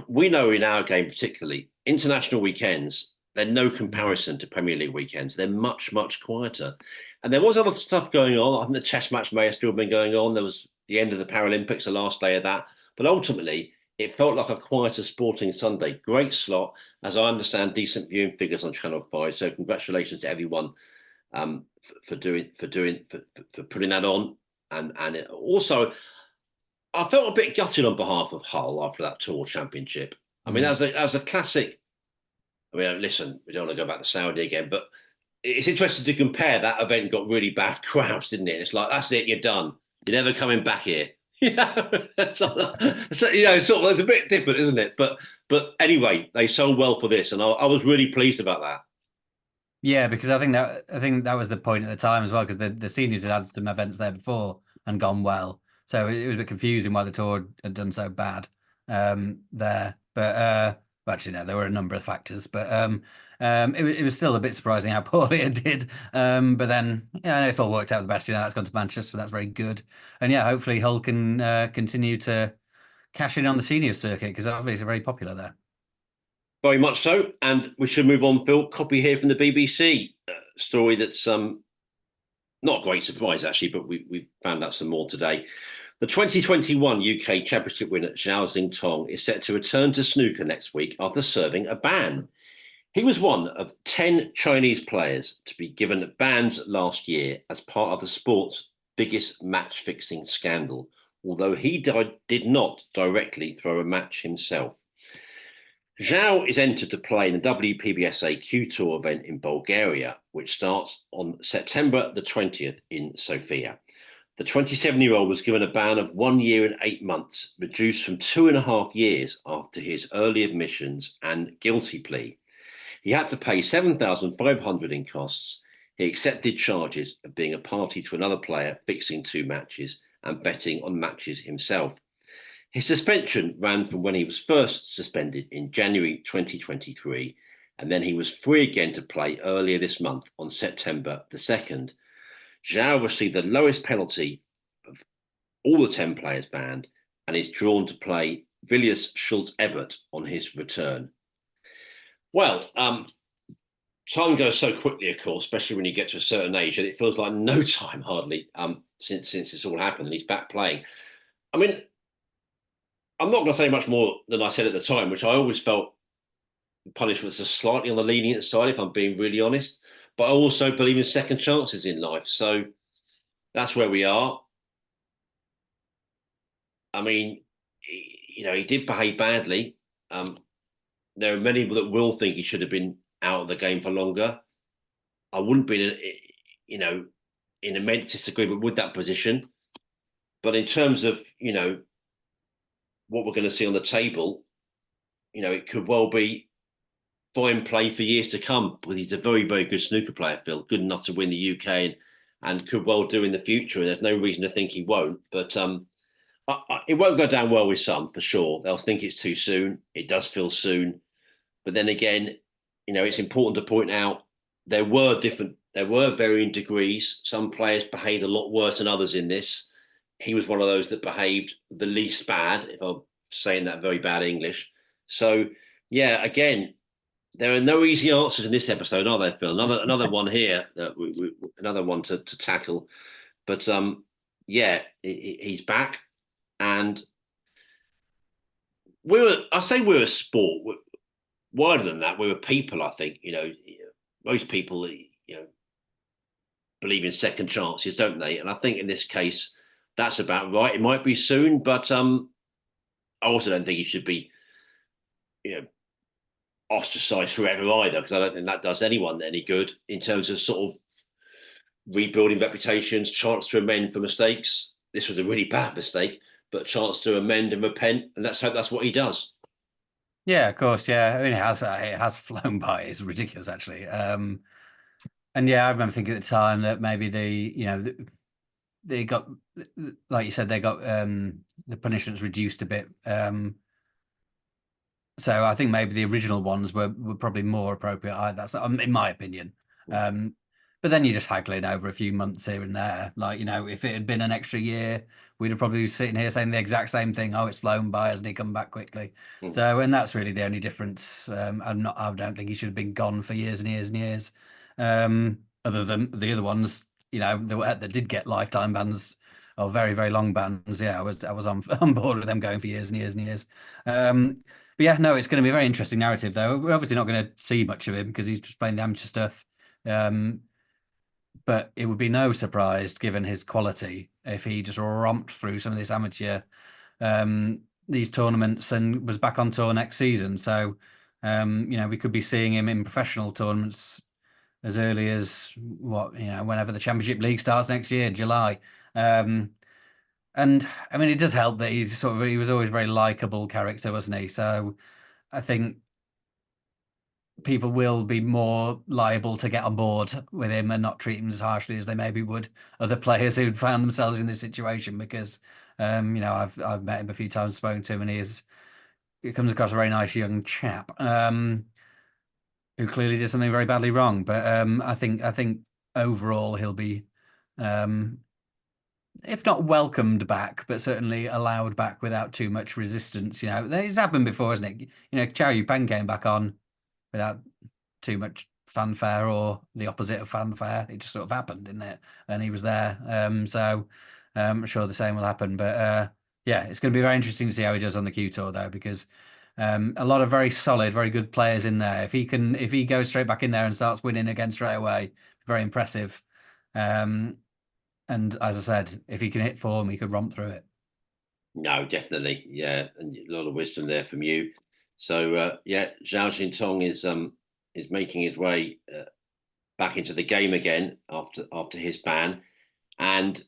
We know in our game particularly, international weekends, they're no comparison to Premier League weekends. They're much, much quieter. And there was other stuff going on. I think the chess match may have still been going on. There was the end of the Paralympics, the last day of that. But ultimately, it felt like a quieter sporting Sunday. Great slot, as I understand, decent viewing figures on Channel 5. So congratulations to everyone for putting that on. And it also, I felt a bit gutted on behalf of Hull after that Tour Championship. I mean, as a classic. I mean, listen, we don't want to go back to Saudi again, but it's interesting to compare. That event got really bad crowds, didn't it? It's like, that's it, you're done. You're never coming back here. So, you know, sort of, it's a bit different, isn't it? But anyway, they sold well for this, and I was really pleased about that. Yeah, because I think that was the point at the time as well, because the seniors had some events there before and gone well, so it was a bit confusing why the tour had done so bad there. But well, actually, no, there were a number of factors, but it was still a bit surprising how poorly it did. But then yeah, it's all worked out the best. You know, that's gone to Manchester, so that's very good. And yeah, hopefully Hull can continue to cash in on the seniors circuit because obviously it's very popular there. Very much so. And we should move on, Phil. Copy here from the BBC story that's not a great surprise, actually, but we found out some more today. The 2021 UK Championship winner, Zhao Xintong, is set to return to snooker next week after serving a ban. He was one of 10 Chinese players to be given bans last year as part of the sport's biggest match-fixing scandal, although he did not directly throw a match himself. Zhao is entered to play in the WPBSA Q Tour event in Bulgaria, which starts on September the 20th in Sofia. The 27-year-old was given a ban of 1 year and 8 months, reduced from 2.5 years after his early admissions and guilty plea. He had to pay $7,500 in costs. He accepted charges of being a party to another player fixing 2 matches and betting on matches himself. His suspension ran from when he was first suspended in January 2023, and then he was free again to play earlier this month on September the 2nd. Zhao received the lowest penalty of all the 10 players banned and is drawn to play Villiers Schultz-Ebert on his return. Well, time goes so quickly, of course, especially when you get to a certain age, and it feels like no time hardly since this all happened and he's back playing. I mean, I'm not going to say much more than I said at the time, which I always felt punishments are slightly on the lenient side, if I'm being really honest. But I also believe in second chances in life. So that's where we are. I mean, you know, he did behave badly. There are many that will think he should have been out of the game for longer. I wouldn't be, you know, in immense disagreement with that position. But in terms of, you know, what we're going to see on the table, you know, it could well be fine play for years to come. But he's a very, very good snooker player, Phil, good enough to win the UK and could well do in the future. And there's no reason to think he won't. But it won't go down well with some, for sure. They'll think it's too soon. It does feel soon. But then again, you know, it's important to point out there were varying degrees. Some players behaved a lot worse than others in this. He was one of those that behaved the least bad, if I'm saying that very bad English. So, yeah, again, there are no easy answers in this episode, are there, Phil? Another one here that another one to tackle. But yeah, he's back, and I say we're a sport. Wider than that, we're a people. I think most people believe in second chances, don't they? And I think in this case, that's about right. It might be soon, but I also don't think he should be you know ostracized forever either, because I don't think that does anyone any good in terms of sort of rebuilding reputations, chance to amend for mistakes. This was a really bad mistake, but a chance to amend and repent, and let's hope that's what he does. Yeah, of course. Yeah, I mean, it has flown by. It's ridiculous, actually. And yeah, I remember thinking at the time that maybe they got, like you said, they got the punishments reduced a bit. So I think maybe the original ones were probably more appropriate. That's in my opinion. But then you're just haggling over a few months here and there. Like, if it had been an extra year, we'd have probably been sitting here saying the exact same thing. Oh, it's flown by, hasn't he come back quickly? So, and that's really the only difference. I don't think he should have been gone for years and years and years. Other than the other ones, that did get lifetime bans or very, very long bans. Yeah, I was on board with them going for years and years and years. But yeah, no, it's going to be a very interesting narrative, though. We're obviously not going to see much of him because he's just playing amateur stuff. But it would be no surprise, given his quality, if he just romped through some of this amateur these tournaments and was back on tour next season. So, we could be seeing him in professional tournaments as early as whenever the Championship League starts next year, July. And I mean, it does help that he was always a very likable character, wasn't he? So I think people will be more liable to get on board with him and not treat him as harshly as they maybe would other players who'd found themselves in this situation. Because I've met him a few times, spoken to him, and he comes across a very nice young chap who clearly did something very badly wrong. But I think overall he'll be. If not welcomed back, but certainly allowed back without too much resistance. It's happened before, hasn't it? Chow Yu-Peng came back on without too much fanfare or the opposite of fanfare. It just sort of happened, didn't it? And he was there. So I'm sure the same will happen. But yeah, it's going to be very interesting to see how he does on the Q Tour, though, because a lot of very solid, very good players in there. If he goes straight back in there and starts winning again straight away, very impressive. And as I said, if he can hit form, he could romp through it. No, definitely, yeah, and a lot of wisdom there from you. So yeah, Zhao Xintong is making his way back into the game again after his ban, and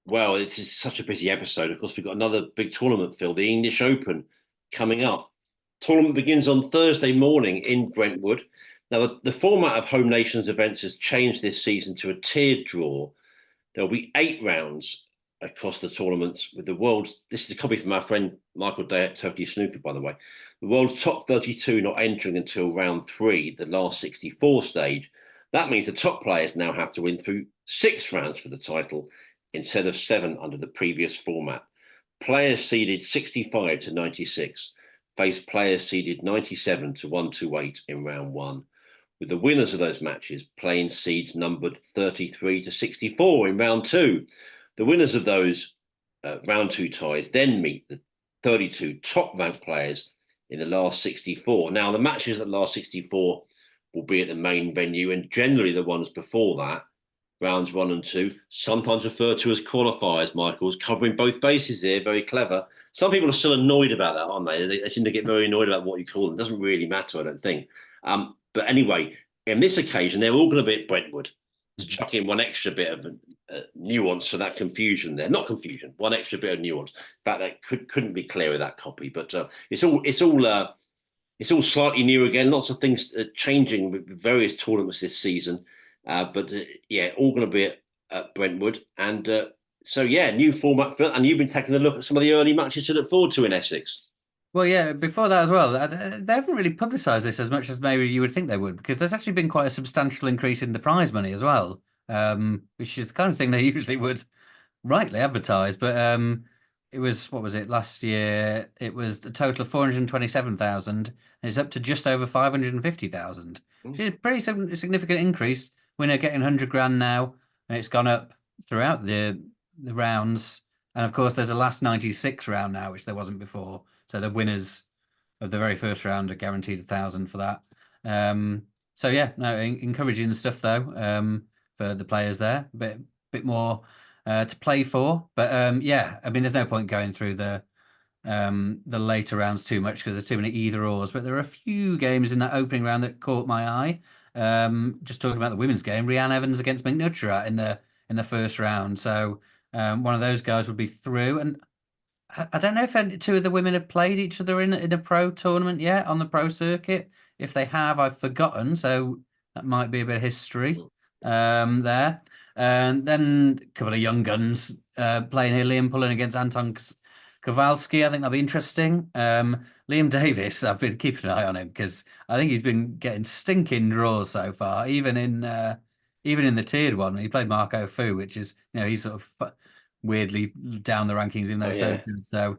well, this is such a busy episode. Of course, we've got another big tournament, Phil, the English Open, coming up. Tournament begins on Thursday morning in Brentwood. Now, the format of Home Nations events has changed this season to a tiered draw. There'll be 8 rounds across the tournaments with the world's. This is a copy from our friend Michael Day at Turkey Snooker, by the way. The world's top 32 not entering until round 3, the last 64 stage. That means the top players now have to win through 6 rounds for the title instead of 7 under the previous format. Players seeded 65 to 96 face players seeded 97 to 128 in round 1. With the winners of those matches playing seeds numbered 33 to 64 in round 2. The winners of those round 2 ties then meet the 32 top ranked players in the last 64. Now, the matches at the last 64 will be at the main venue, and generally the ones before that, rounds 1 and 2, sometimes referred to as qualifiers. Michael's covering both bases here, very clever. Some people are still annoyed about that, aren't they? They seem to get very annoyed about what you call them. It doesn't really matter, I don't think. But anyway, in this occasion, they're all going to be at Brentwood. To chuck in one extra bit of nuance to that confusion there. Not confusion, one extra bit of nuance. In fact, that couldn't be clearer, that copy. But it's all slightly new again. Lots of things changing with various tournaments this season. But yeah, all going to be at Brentwood. And so, yeah, new format. And you've been taking a look at some of the early matches to look forward to in Essex. Well, yeah, before that as well, they haven't really publicised this as much as maybe you would think they would, because there's actually been quite a substantial increase in the prize money as well, which is the kind of thing they usually would rightly advertise. But it was, what was it last year? It was a total of 427,000, and it's up to just over 550,000, which is a pretty significant increase. Winner getting 100 grand now, and it's gone up throughout the rounds. And of course, there's a last 96 round now, which there wasn't before. So the winners of the very first round are guaranteed 1,000 for that. So yeah, no, encouraging stuff though, for the players there. Bit more to play for, but yeah, I mean, there's no point going through the later rounds too much because there's too many either ors. But there are a few games in that opening round that caught my eye. Just talking about the women's game, Rhiannon Evans against McNutcherat in the first round. So one of those guys would be through, and I don't know if two of the women have played each other in a pro tournament yet on the pro circuit. If they have, I've forgotten. So that might be a bit of history there. And then a couple of young guns playing here. Liam Pullen against Anton Kowalski. I think that'll be interesting. Liam Davis, I've been keeping an eye on him because I think he's been getting stinking draws so far, even in the tiered one. He played Marco Fu, which is, he's sort of weirdly down the rankings, even though so good. So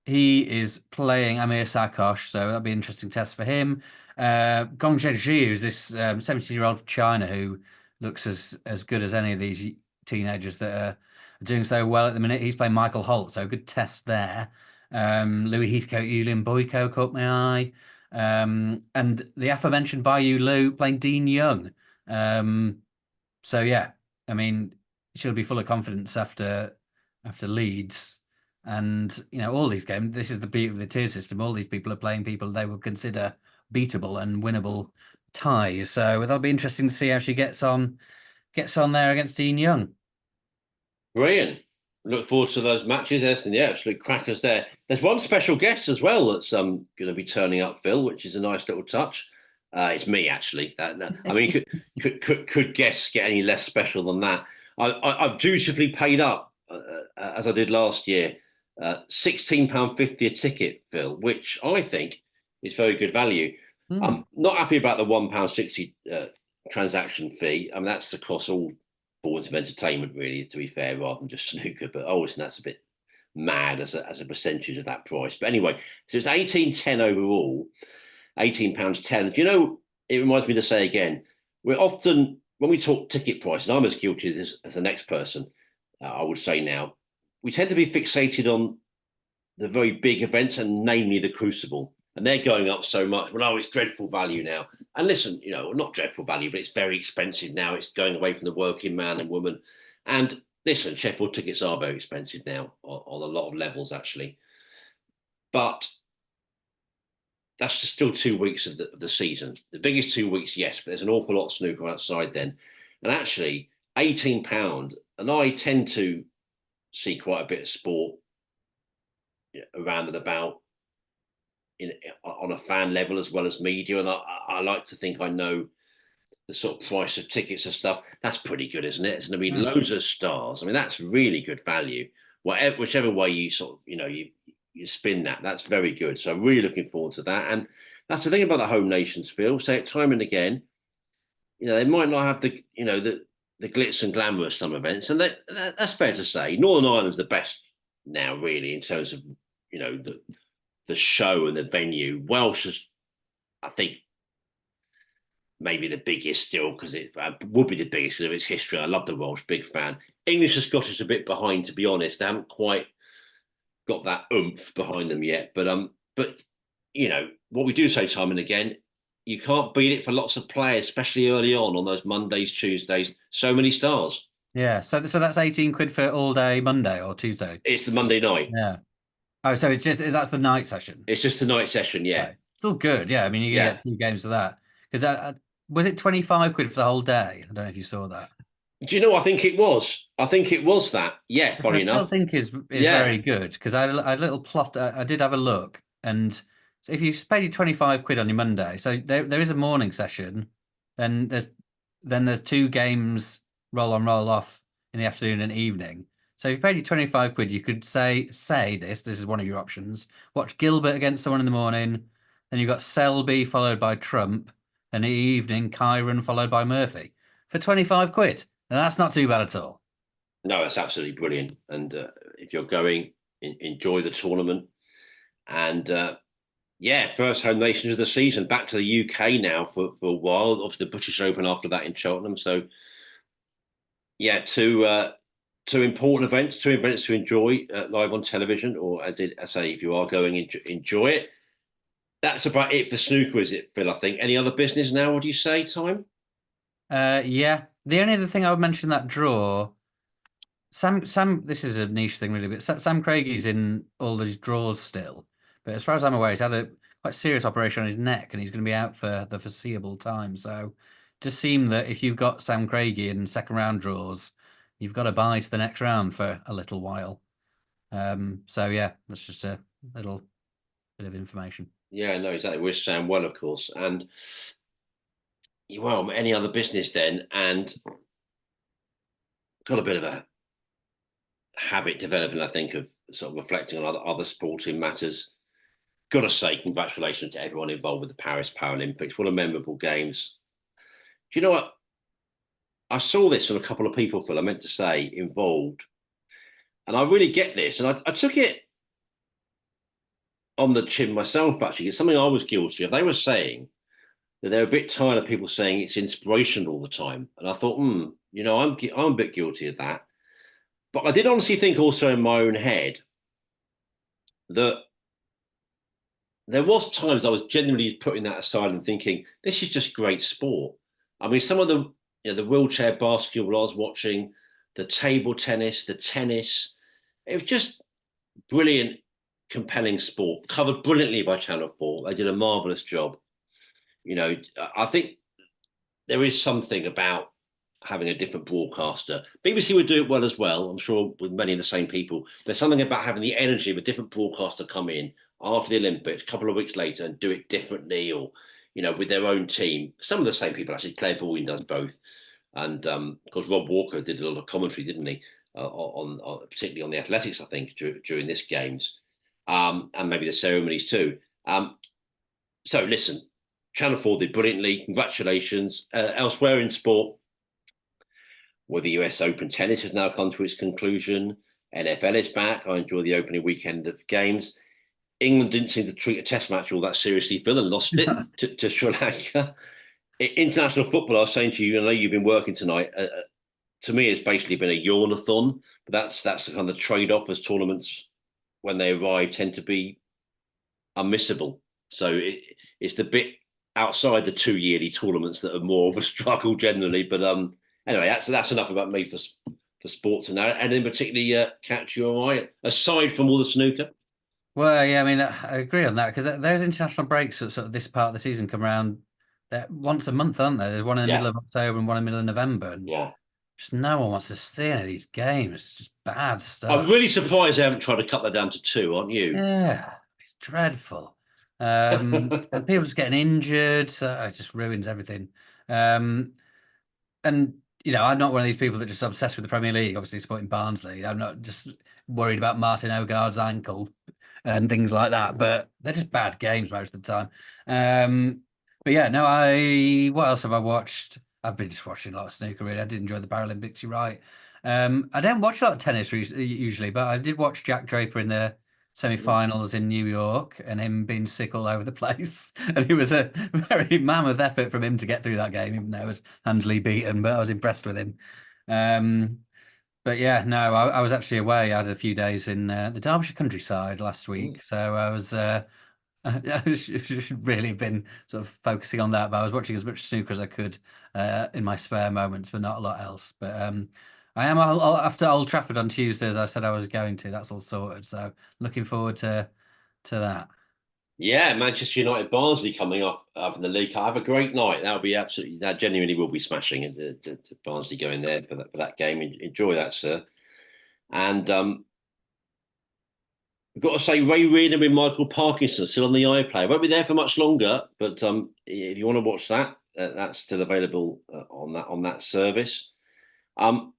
he is playing Amir Sakosh, so that'll be an interesting test for him. Gong Zhezhi, who's this 17-year-old from China who looks as good as any of these teenagers that are doing so well at the minute. He's playing Michael Holt, so good test there. Louis Heathcote, Yulin Boyko caught my eye. And the aforementioned Bayu Liu playing Dean Young. So yeah, I mean, she'll be full of confidence after Leeds. And all these games, this is the beauty of the tier system. All these people are playing people they will consider beatable and winnable ties. So that'll be interesting to see how she gets on there against Dean Young. Brilliant. Look forward to those matches, and yeah, absolute crackers there. There's one special guest as well that's going to be turning up, Phil, which is a nice little touch. It's me, actually. I mean, could guests get any less special than that? I've dutifully paid up, as I did last year, £16.50 a ticket, Phil, which I think is very good value. I'm not happy about the £1.60 transaction fee. I mean, that's across all forms of entertainment, really, to be fair, rather than just snooker. But listen, that's a bit mad as a percentage of that price. But anyway, so it's £18.10 overall, £18.10. It reminds me to say again, we're often, when we talk ticket prices, I'm as guilty as the next person, I would say now, we tend to be fixated on the very big events, and namely the Crucible. And they're going up so much. Well, it's dreadful value now. And listen, not dreadful value, but it's very expensive now. It's going away from the working man and woman. And listen, Sheffield tickets are very expensive now on a lot of levels, actually. But that's just still 2 weeks of the season. The biggest 2 weeks, yes, but there's an awful lot of snooker outside then. And actually, £18, and I tend to see quite a bit of sport around and about on a fan level as well as media, and I like to think I know the sort of price of tickets and stuff. That's pretty good, isn't it? And I mean, loads of stars. I mean, that's really good value. Whichever way you sort of you spin that, that's very good. So I'm really looking forward to that. And that's the thing about the home nations, Phil. Say it time and again. They might not have the glitz and glamour of some events, and that's fair to say. Northern Ireland's the best now, really, in terms of the show and the venue. Welsh is, I think, maybe the biggest still, because it would be the biggest because of its history. I love the Welsh, big fan. English and Scottish a bit behind, to be honest. They haven't quite got that oomph behind them yet. But what we do say time and again, you can't beat it for lots of players, especially early on those Mondays, Tuesdays. So many stars. Yeah, so that's £18 for all day Monday or Tuesday. It's the Monday night. Yeah. Oh, so that's the night session. It's just the night session, yeah. Right. Still good, yeah. I mean, you get 2 games of that. Because was it £25 for the whole day? I don't know if you saw that. Do you know? I think it was. that. Yeah, funny enough. I still think is very good because I had a little plot. I did have a look, and if you paid £25 on your Monday, so there is a morning session, then there's 2 games roll on roll off in the afternoon and evening. So if you paid you £25, you could say this is one of your options. Watch Gilbert against someone in the morning, then you've got Selby followed by Trump, and in the evening Kyron followed by Murphy for £25. And that's not too bad at all. No, that's absolutely brilliant. And if you're going, enjoy the tournament. And yeah, first home nations of the season. Back to the UK now for a while. Obviously, the British Open after that in Cheltenham. So yeah, two important events, two events to enjoy live on television, or as I say, if you are going, enjoy it. That's about it for snooker, is it, Phil? I think. Any other business now? What do you say, time? Yeah. The only other thing I would mention that draw, Sam. This is a niche thing, really, but Sam Craigie's in all these draws still. But as far as I'm aware, he's had a quite serious operation on his neck, and he's going to be out for the foreseeable time. So, it just seem that if you've got Sam Craigie in second round draws, you've got to buy to the next round for a little while. So yeah, that's just a little bit of information. Yeah, no, exactly. Wish Sam well, of course, and well, any other business then, and got a bit of a habit developing, I think, of sort of reflecting on other sporting matters. Got to say, congratulations to everyone involved with the Paris Paralympics. What a memorable games. Do you know what? I saw this from a couple of people, Phil, I meant to say, involved. And I really get this. And I took it on the chin myself, actually. It's something I was guilty of. They were saying that they're a bit tired of people saying it's inspirational all the time. And I thought, I'm a bit guilty of that. But I did honestly think also in my own head that there was times I was genuinely putting that aside and thinking, this is just great sport. I mean, some of the wheelchair basketball I was watching, the table tennis, the tennis, it was just brilliant, compelling sport, covered brilliantly by Channel 4. They did a marvelous job. I think there is something about having a different broadcaster. BBC would do it well as well, I'm sure, with many of the same people. There's something about having the energy of a different broadcaster come in after the Olympics, a couple of weeks later, and do it differently, or with their own team. Some of the same people actually. Claire Baldwin does both, and of course Rob Walker did a lot of commentary, didn't he? On particularly on the athletics, I think, during this games, and maybe the ceremonies too. So listen, Channel 4 did brilliantly. Congratulations. Elsewhere in sport, where the US Open tennis has now come to its conclusion. NFL is back. I enjoy the opening weekend of games. England didn't seem to treat a test match all that seriously, Phil, and lost it to Sri Lanka. International football, I was saying to you, I know you've been working tonight. To me, it's basically been a yawn-a-thon. But that's the kind of trade-off, as tournaments, when they arrive, tend to be unmissable. So it's the bit outside the 2 yearly tournaments that are more of a struggle generally. But anyway, that's enough about me for sports and now. And in particularly, catch your eye aside from all the snooker. Well, yeah, I mean, I agree on that because those international breaks at sort of this part of the season come around once a month, aren't there? There's one in the middle Yeah, of October and one in the middle of November, and yeah. just no one wants to see any of these games. It's just bad I'm stuff. really surprised they haven't tried to cut that down to two, aren't you? Yeah, it's dreadful. And people just getting injured, so it just ruins everything. Um, and I'm not one of these people that just obsessed with the Premier League, obviously supporting Barnsley. I'm not just worried about Martin Odegaard's ankle and things like that, but they're just bad games most of the time. But yeah, no, what else have I watched? I've been just watching a lot of snooker, really. I did enjoy the Paralympics, you're right. I don't watch a lot of tennis usually, but I did watch Jack Draper in the semi-finals in New York and him being sick all over the place. And it was a very mammoth effort from him to get through that game, even though it was handily beaten, but I was impressed with him. But yeah, no, I was actually away. I had a few days in the Derbyshire countryside last week, so I was I should really have been sort of focusing on that. But I was watching as much snooker as I could in my spare moments, but not a lot else. But I am after Old Trafford on Tuesday, as I said I was going to. That's all sorted, so looking forward to that. Yeah, Manchester United Barnsley coming up in the league. Have a great night. That genuinely will be smashing. To Barnsley going there for that game. Enjoy that, sir. And I've got to say, Ray Reardon with Michael Parkinson still on the iPlayer. Won't be there for much longer, but if you want to watch that, that's still available on that service. I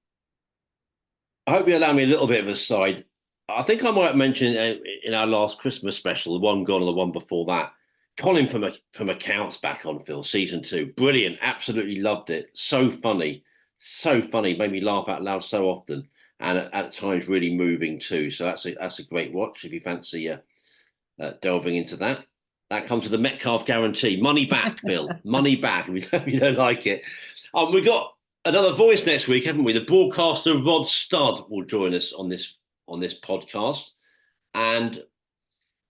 hope you allow me a little bit of a side. I think I might mention in our last Christmas special, the one gone and the one before that. Colin from Accounts back on, Phil, season 2. Brilliant. Absolutely loved it. So funny. So funny. Made me laugh out loud so often. and at times really moving too. So that's a great watch if you fancy delving into that. That comes with the Metcalf guarantee. Money back, Phil. Money back if you don't like it. We got another voice next week, haven't we? The broadcaster Rod Studd will join us on this podcast, and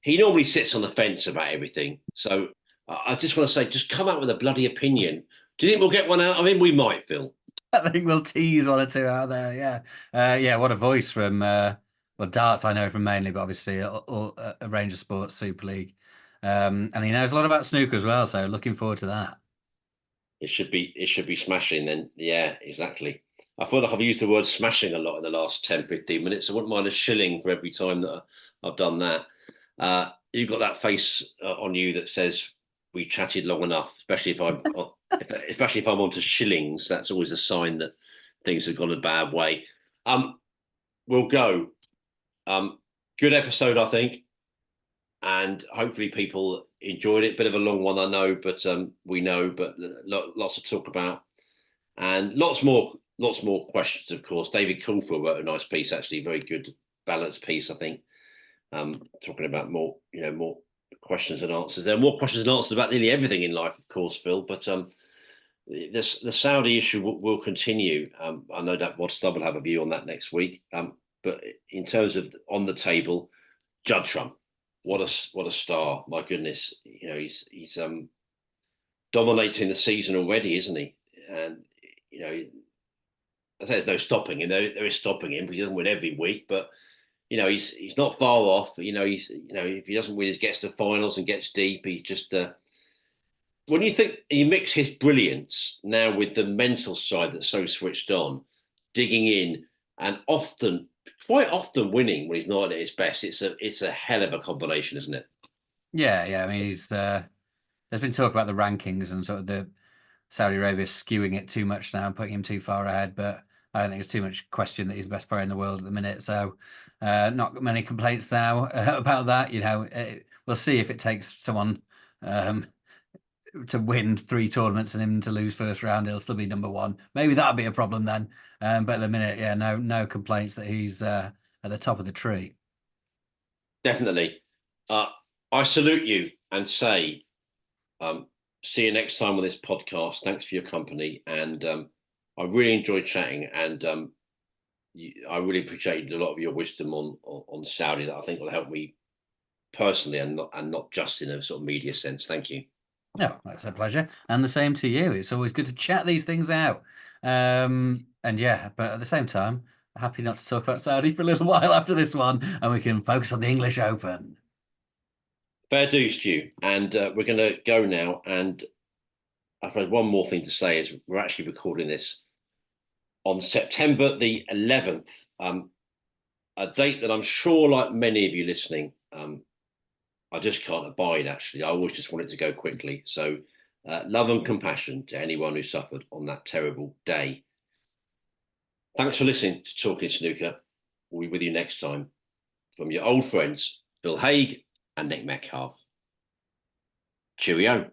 he normally sits on the fence about everything. So I just want to say, just come out with a bloody opinion. Do you think we'll get one out? I mean, we might, Phil. I think we'll tease one or two out there. Yeah, yeah. What a voice from well, darts I know from mainly, but obviously a range of sports, Super League, and he knows a lot about snooker as well. So looking forward to that. It should be smashing then. Yeah, exactly. I feel like I've used the word smashing a lot in the last 10, 15 minutes. I wouldn't mind a shilling for every time that I've done that. You've got that face on you that says we chatted long enough, especially if I'm onto shillings. That's always a sign that things have gone a bad way. We'll go. Good episode, I think, and hopefully people enjoyed it. Bit of a long one, I know, but lots to talk about, and lots more questions, of course. David Coulthard wrote a nice piece, actually, very good balanced piece, I think, talking about more questions and answers. There are more questions and answers about nearly everything in life, of course, Phil, but the Saudi issue will continue. I know that Rod Stubb will have a view on that next week, but in terms of on the table, Judd Trump, what a star! My goodness, he's dominating the season already, isn't he? And I say there's no stopping him. There is stopping him because he doesn't win every week, but he's not far off. If he doesn't win, he gets to finals and gets deep. He's just when you think you mix his brilliance now with the mental side that's so switched on, digging in and quite often winning when he's not at his best. It's a hell of a combination, isn't it? Yeah. I mean, there's been talk about the rankings and sort of the Saudi Arabia skewing it too much now and putting him too far ahead, but I don't think it's too much question that he's the best player in the world at the minute. So, not many complaints now about that. We'll see if it takes someone to win 3 tournaments and him to lose first round. He'll still be number one. Maybe that'll be a problem then. But at the minute, yeah, no complaints that he's at the top of the tree. Definitely. I salute you and say, see you next time on this podcast. Thanks for your company, and I really enjoyed chatting, and I really appreciate a lot of your wisdom on Saudi that I think will help me personally and not just in a sort of media sense. Thank you. No, that's a pleasure, and the same to you. It's always good to chat these things out. And yeah, but at the same time, happy not to talk about Saudi for a little while after this one, and we can focus on the English Open. Fair dues to you, and we're going to go now. And I've had one more thing to say is we're actually recording this on September the 11th, a date that I'm sure, like many of you listening, I just can't abide, actually. I always just want it to go quickly. So love and compassion to anyone who suffered on that terrible day. Thanks for listening to Talking Snooker. We'll be with you next time. From your old friends, Phil Haig and Nick Metcalf. Cheerio.